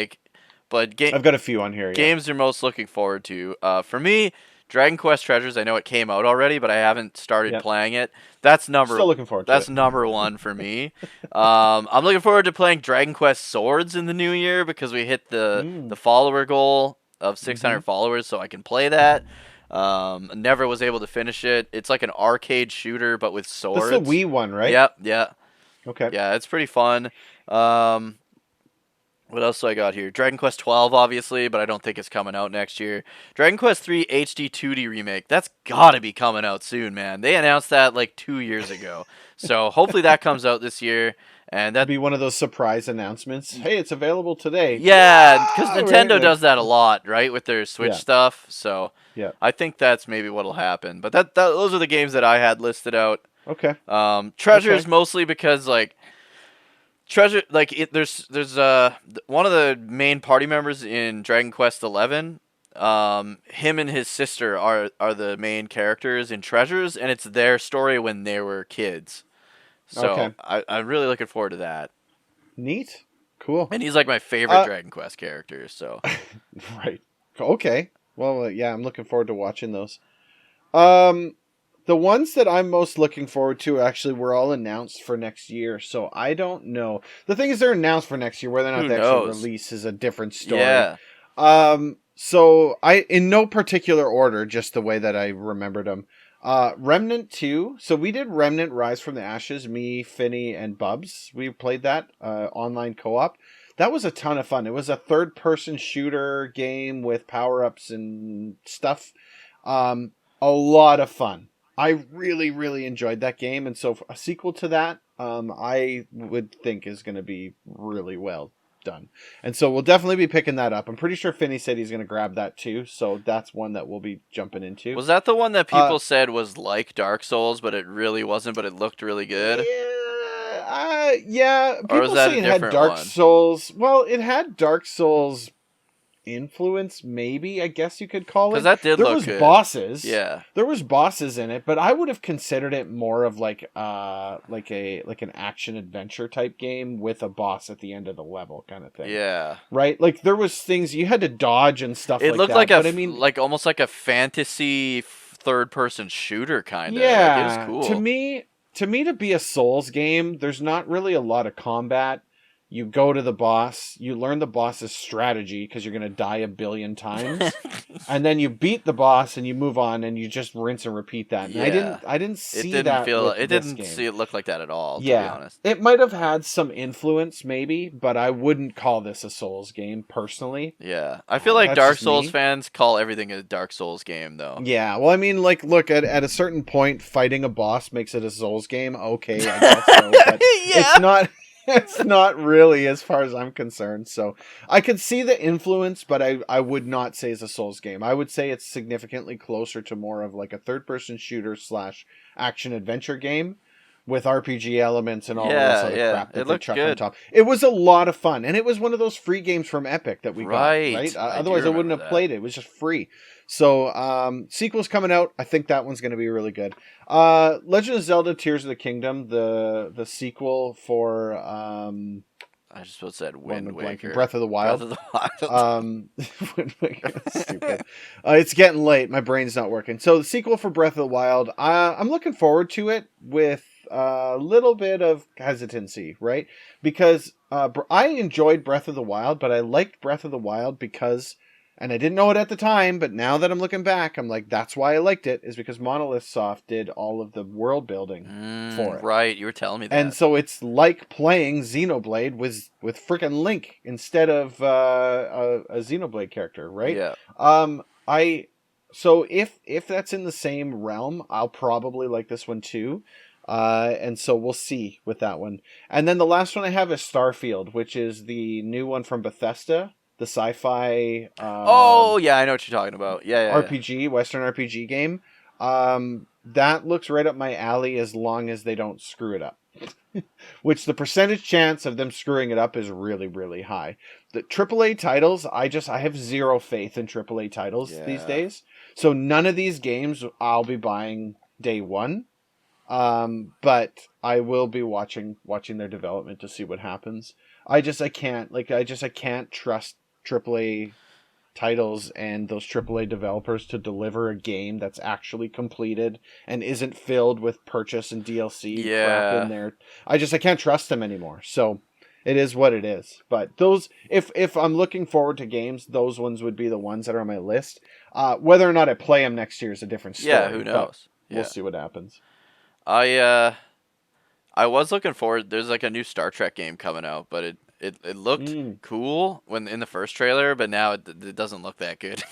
Speaker 1: But
Speaker 2: I've got a few on here.
Speaker 1: Games you're most looking forward to. For me, Dragon Quest Treasures. I know it came out already, but I haven't started playing it. That's
Speaker 2: Still looking forward to it.
Speaker 1: That's number one for me. I'm looking forward to playing Dragon Quest Swords in the new year because we hit the follower goal of 600 followers, so I can play that. Never was able to finish it. It's like an arcade shooter, but with swords.
Speaker 2: This is a Wii one, right?
Speaker 1: Yep, yeah.
Speaker 2: Okay.
Speaker 1: Yeah, it's pretty fun. What else do I got here? Dragon Quest 12, obviously, but I don't think it's coming out next year. Dragon Quest 3 HD 2D remake. That's gotta be coming out soon, man. They announced that like 2 years ago, so hopefully that comes out this year. And that
Speaker 2: be one of those surprise announcements. Hey, it's available today.
Speaker 1: yeah, because
Speaker 2: Right?
Speaker 1: Nintendo does that a lot, right, with their Switch
Speaker 2: Yeah.
Speaker 1: stuff. So
Speaker 2: Yeah.
Speaker 1: I think that's maybe what'll happen. But that those are the games that I had listed out.
Speaker 2: Okay.
Speaker 1: Treasures
Speaker 2: Okay.
Speaker 1: mostly because like treasure like there's one of the main party members in Dragon Quest 11. Him and his sister are the main characters in Treasures, and it's their story when they were kids. So
Speaker 2: Okay.
Speaker 1: I'm really looking forward to that.
Speaker 2: Neat. Cool.
Speaker 1: And he's like my favorite
Speaker 2: Uh,
Speaker 1: Dragon Quest character. So
Speaker 2: right. Okay. Well, yeah, I'm looking forward to watching those. Um, the ones that I'm most looking forward to actually were all announced for next year, so I don't know. The thing is, they're announced for next year. Whether or not
Speaker 1: who
Speaker 2: they actually
Speaker 1: knows?
Speaker 2: release is a different story.
Speaker 1: Yeah.
Speaker 2: So I, in no particular order, just the way that I remembered them. Remnant 2. So we did Remnant Rise from the Ashes, me, Finny, and Bubs. We played that online co-op. That was a ton of fun. It was a third-person shooter game with power-ups and stuff. A lot of fun. I really, really enjoyed that game, and so a sequel to that, I would think is going to be really well done. And so we'll definitely be picking that up. I'm pretty sure Finney said he's going to grab that too, so that's one that we'll be jumping into.
Speaker 1: Was that the one that
Speaker 2: Uh,
Speaker 1: people said was like Dark Souls, but it really wasn't, but it looked really good?
Speaker 2: yeah.
Speaker 1: Or was
Speaker 2: People
Speaker 1: that
Speaker 2: say
Speaker 1: a
Speaker 2: it had
Speaker 1: different
Speaker 2: Dark
Speaker 1: one?
Speaker 2: Souls. Well, it had Dark Souls influence, maybe, I guess you could call
Speaker 1: Because
Speaker 2: it.
Speaker 1: that did
Speaker 2: There
Speaker 1: look
Speaker 2: was
Speaker 1: good.
Speaker 2: bosses.
Speaker 1: Yeah.
Speaker 2: There was bosses in it, but I would have considered it more of like an action adventure type game with a boss at the end of the level kind of thing.
Speaker 1: Yeah.
Speaker 2: Right? Like there was things you had to dodge and stuff
Speaker 1: It
Speaker 2: like
Speaker 1: looked
Speaker 2: that.
Speaker 1: like
Speaker 2: But I mean,
Speaker 1: like almost like a fantasy third person shooter kind of. Like it was
Speaker 2: yeah,
Speaker 1: cool.
Speaker 2: to be a Souls game, there's not really a lot of combat. You go to the boss, you learn the boss's strategy because you're going to die a billion times. And then you beat the boss and you move on and you just rinse and repeat that. And
Speaker 1: Yeah.
Speaker 2: I didn't see that with
Speaker 1: It
Speaker 2: this
Speaker 1: didn't
Speaker 2: game.
Speaker 1: see it look like that at all, to be
Speaker 2: Yeah.
Speaker 1: honest.
Speaker 2: It might have had some influence maybe, but I wouldn't call this a Souls game personally.
Speaker 1: Yeah. I feel like
Speaker 2: That's
Speaker 1: Dark
Speaker 2: just
Speaker 1: Souls
Speaker 2: me.
Speaker 1: fans call everything a Dark Souls game though.
Speaker 2: Yeah, well, I mean, like, look, at a certain point, fighting a boss makes it a Souls game. Okay, I guess so, but
Speaker 1: Yeah.
Speaker 2: it's not. It's not really, as far as I'm concerned. So I could see the influence, but I would not say it's a Souls game. I would say it's significantly closer to more of like a third-person shooter slash action adventure game with RPG elements and all this other
Speaker 1: Yeah.
Speaker 2: crap that
Speaker 1: It
Speaker 2: they
Speaker 1: looked
Speaker 2: chuck on
Speaker 1: good.
Speaker 2: top. It was a lot of fun, and it was one of those free games from Epic that we
Speaker 1: Right.
Speaker 2: got. Right?
Speaker 1: I do
Speaker 2: Otherwise, I wouldn't
Speaker 1: remember
Speaker 2: have
Speaker 1: that.
Speaker 2: played it. It was just free. So, sequel's coming out. I think that one's going to be really good. Legend of Zelda: Tears of the Kingdom, the sequel for
Speaker 1: I just about said
Speaker 2: what am
Speaker 1: Wind
Speaker 2: I blanking?
Speaker 1: Waker.
Speaker 2: Breath of the Wild.
Speaker 1: Breath of the Wild.
Speaker 2: Wind Waker. Stupid. It's getting late. My brain's not working. So the sequel for Breath of the Wild. I'm looking forward to it with a little bit of hesitancy, right? Because I enjoyed Breath of the Wild, but I liked Breath of the Wild because. And I didn't know it at the time, but now that I'm looking back, I'm like, that's why I liked it, is because Monolith Soft did all of the world building for it.
Speaker 1: Right, you were telling me that.
Speaker 2: And so it's like playing Xenoblade with frickin' Link instead of a Xenoblade character, right?
Speaker 1: Yeah.
Speaker 2: So if that's in the same realm, I'll probably like this one too. And so we'll see with that one. And then the last one I have is Starfield, which is the new one from Bethesda. The sci-fi
Speaker 1: Oh, yeah, I know what you're talking about. Yeah.
Speaker 2: RPG, Western RPG game. That looks right up my alley as long as they don't screw it up. Which the percentage chance of them screwing it up is really, really high. The AAA titles, I have zero faith in AAA titles these days. So none of these games I'll be buying day one. But I will be watching their development to see what happens. I can't trust AAA titles and those AAA developers to deliver a game that's actually completed and isn't filled with purchase and DLC crap in there. I can't trust them anymore. So it is what it is. But those, if I'm looking forward to games, those ones would be the ones that are on my list. Whether or not I play them next year is a different story.
Speaker 1: Yeah, who knows?
Speaker 2: We'll see what happens.
Speaker 1: I was looking forward. There's like a new Star Trek game coming out, but it looked cool when in the first trailer, but now it doesn't look that good.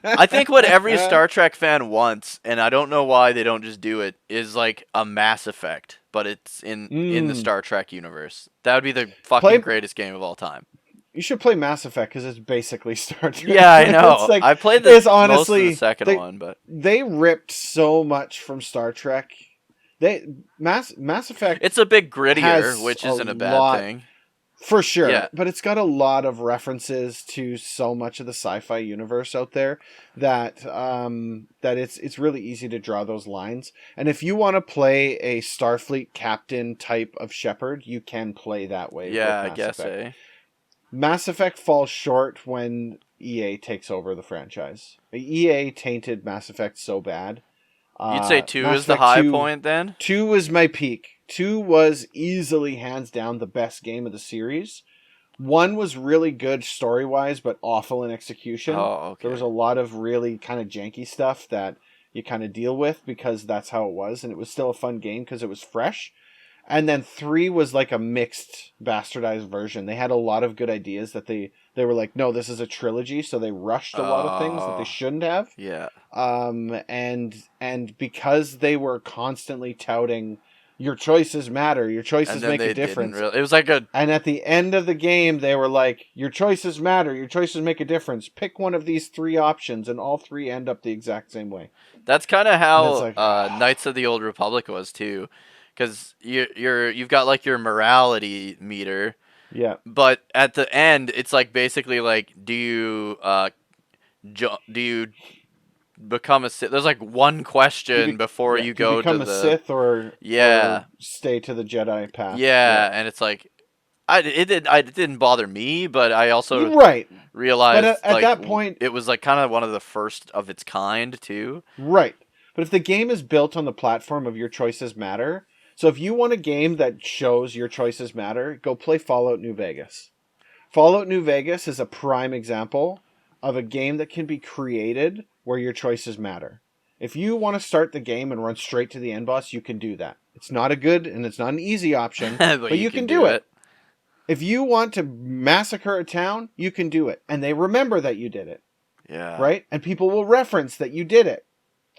Speaker 1: I think what every Star Trek fan wants, and I don't know why they don't just do it, is like a Mass Effect, but it's in the Star Trek universe. That would be the fucking greatest game of all time.
Speaker 2: You should play Mass Effect because it's basically Star Trek.
Speaker 1: Yeah, I know. Like, I played most of the second one, but
Speaker 2: they ripped so much from Star Trek. Mass Effect.
Speaker 1: It's a bit grittier, which isn't a bad thing.
Speaker 2: For sure. Yeah. But it's got a lot of references to so much of the sci-fi universe out there that it's really easy to draw those lines. And if you want to play a Starfleet captain type of Shepard, you can play that way.
Speaker 1: Yeah, I guess.
Speaker 2: Mass Effect falls short when EA takes over the franchise. EA tainted Mass Effect so bad.
Speaker 1: You'd say 2 is the high point then?
Speaker 2: 2 was my peak. 2 was easily, hands down, the best game of the series. 1 was really good story-wise, but awful in execution.
Speaker 1: Oh, okay.
Speaker 2: There was a lot of really kind of janky stuff that you kind of deal with because that's how it was, and it was still a fun game because it was fresh. And then 3 was like a mixed, bastardized version. They had a lot of good ideas that they were like, no, this is a trilogy, so they rushed a lot of things that they shouldn't have.
Speaker 1: Yeah.
Speaker 2: And because they were constantly touting, your choices matter, your choices make a difference.
Speaker 1: It was like
Speaker 2: And at the end of the game, they were like, your choices matter, your choices make a difference. Pick one of these 3 options, and all 3 end up the exact same way.
Speaker 1: That's kind of how Knights of the Old Republic was too. Because you've got like your morality meter,
Speaker 2: yeah.
Speaker 1: But at the end, it's like basically like, do you become a Sith? There's like one question before you go to
Speaker 2: become a Sith or stay to the Jedi path.
Speaker 1: Yeah, and it's like, it didn't bother me, but I also realized
Speaker 2: but at that point
Speaker 1: it was like kind of one of the first of its kind too.
Speaker 2: Right, but if the game is built on the platform of your choices matter. So if you want a game that shows your choices matter, go play Fallout New Vegas. Fallout New Vegas is a prime example of a game that can be created where your choices matter. If you want to start the game and run straight to the end boss, you can do that. It's not a good and it's not an easy option, but you can do it. If you want to massacre a town, you can do it. And they remember that you did it.
Speaker 1: Yeah.
Speaker 2: Right? And people will reference that you did it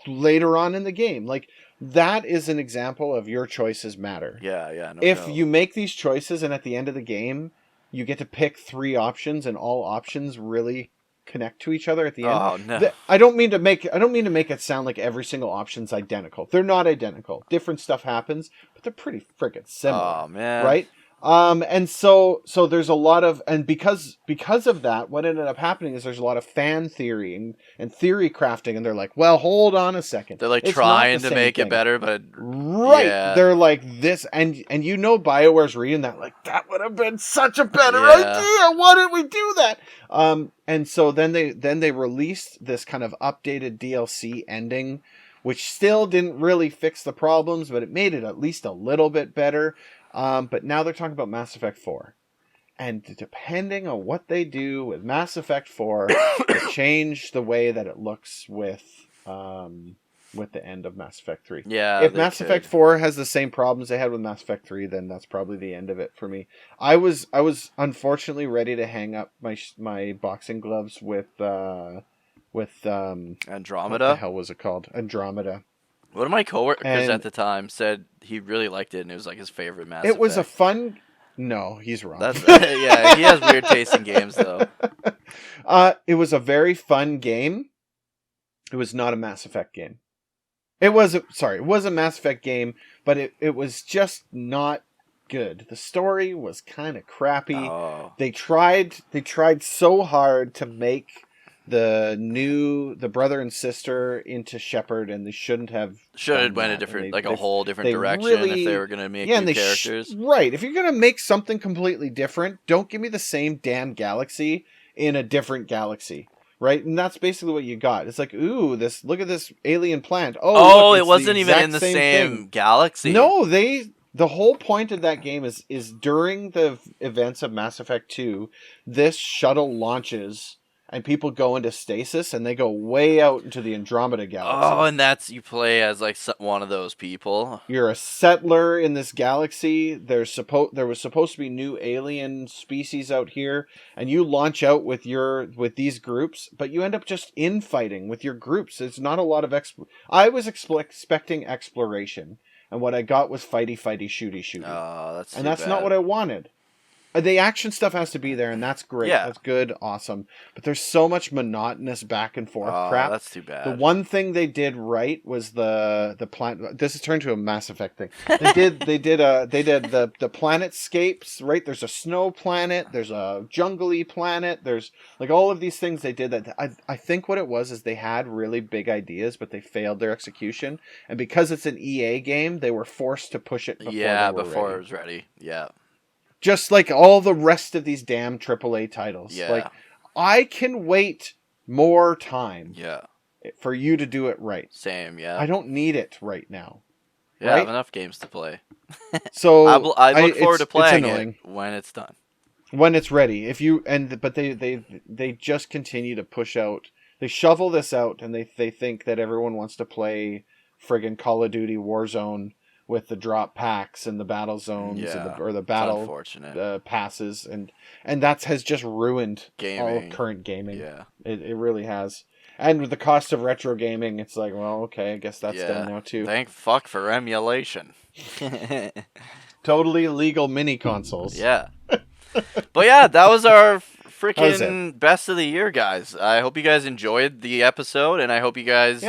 Speaker 2: later on in the game. Like, that is an example of your choices matter.
Speaker 1: Yeah.
Speaker 2: If you make these choices and at the end of the game, you get to pick 3 options and all options really connect to each other at the end.
Speaker 1: Oh, no.
Speaker 2: I don't mean to make it sound like every single option's identical. They're not identical. Different stuff happens, but they're pretty freaking similar.
Speaker 1: Oh, man.
Speaker 2: Right? And so there's a lot of, and because of that, what ended up happening is there's a lot of fan theory and theory crafting, and they're like, well, hold on a second.
Speaker 1: They're like trying to make it better, but
Speaker 2: they're like this, and BioWare's reading that like, that would have been such a better idea. Why didn't we do that? And so then they released this kind of updated DLC ending, which still didn't really fix the problems, but it made it at least a little bit better. But now they're talking about Mass Effect 4. And depending on what they do with Mass Effect 4, will change the way that it looks with the end of Mass Effect 3.
Speaker 1: Yeah.
Speaker 2: If Mass Effect 4 has the same problems they had with Mass Effect 3, then that's probably the end of it for me. I was unfortunately ready to hang up my boxing gloves with
Speaker 1: Andromeda.
Speaker 2: What the hell was it called? Andromeda.
Speaker 1: One of my coworkers at the time said he really liked it, and it was like his favorite Mass Effect.
Speaker 2: It was a fun. No, he's wrong.
Speaker 1: Yeah, he has weird taste in games, though.
Speaker 2: It was a very fun game. It was not a Mass Effect game. It was a Mass Effect game, but it was just not good. The story was kind of crappy.
Speaker 1: Oh.
Speaker 2: They tried so hard to make the brother and sister into Shepard, and they shouldn't have
Speaker 1: went a different a whole different direction if they were going to make new characters.
Speaker 2: Right. If you're going to make something completely different, don't give me the same damn galaxy in a different galaxy. Right? And that's basically what you got. It's like, ooh, look at this alien plant. Oh, look,
Speaker 1: it wasn't even in the same galaxy.
Speaker 2: No, the whole point of that game is during the events of Mass Effect 2, this shuttle launches. and people go into stasis, and they go way out into the Andromeda Galaxy.
Speaker 1: Oh, and you play as like one of those people.
Speaker 2: You're a settler in this galaxy. There was supposed to be new alien species out here, and you launch out with these groups, but you end up just infighting with your groups. It's not a lot of I was expecting exploration, and what I got was fighty, shooty.
Speaker 1: Oh,
Speaker 2: that's not what I wanted. The action stuff has to be there, and that's great. Yeah. That's good, awesome. But there's so much monotonous back and forth crap.
Speaker 1: That's too bad.
Speaker 2: The one thing they did right was the planet. This has turned to a Mass Effect thing. They did the planetscapes. Right, there's a snow planet. There's a jungly planet. There's like all of these things they did. That I think what it was is they had really big ideas, but they failed their execution. And because it's an EA game, they were forced to push it. Before
Speaker 1: it was ready. Yeah.
Speaker 2: Just like all the rest of these damn AAA titles.
Speaker 1: Yeah.
Speaker 2: Like, I can wait more time.
Speaker 1: Yeah.
Speaker 2: For you to do it right.
Speaker 1: Same, yeah.
Speaker 2: I don't need it right now.
Speaker 1: Yeah, right? I have enough games to play.
Speaker 2: So
Speaker 1: I look forward to playing it when it's done.
Speaker 2: When it's ready. But they just continue to push out. They shovel this out, and they think that everyone wants to play friggin' Call of Duty Warzone with the drop packs and the battle zones or the battle passes, and that has just ruined all current gaming.
Speaker 1: Yeah,
Speaker 2: it really has. And with the cost of retro gaming, it's like, well, okay, I guess that's done now too.
Speaker 1: Thank fuck for emulation.
Speaker 2: Totally legal mini consoles.
Speaker 1: Yeah. But yeah, that was our freaking best of the year, guys. I hope you guys enjoyed the episode, and I hope you guys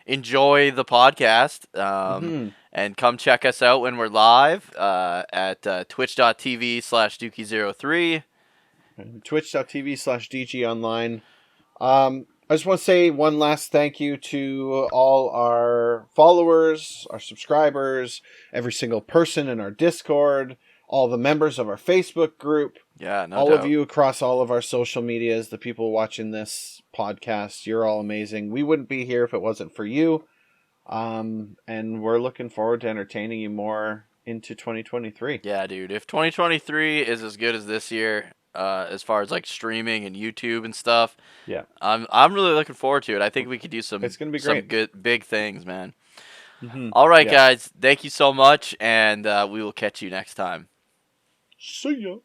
Speaker 1: enjoy the podcast. And come check us out when we're live at twitch.tv/Dookie03.
Speaker 2: Twitch.tv/DGOnline. I just want to say one last thank you to all our followers, our subscribers, every single person in our Discord, all the members of our Facebook group.
Speaker 1: Yeah,
Speaker 2: all of you across all of our social medias, the people watching this podcast, you're all amazing. We wouldn't be here if it wasn't for you. And we're looking forward to entertaining you more into 2023.
Speaker 1: Yeah, dude. If 2023 is as good as this year, as far as like streaming and YouTube and stuff,
Speaker 2: yeah,
Speaker 1: I'm really looking forward to it. I think we could do some.
Speaker 2: It's gonna be great.
Speaker 1: Some good big things, man. All right, guys. Thank you so much, and we will catch you next time.
Speaker 2: See ya.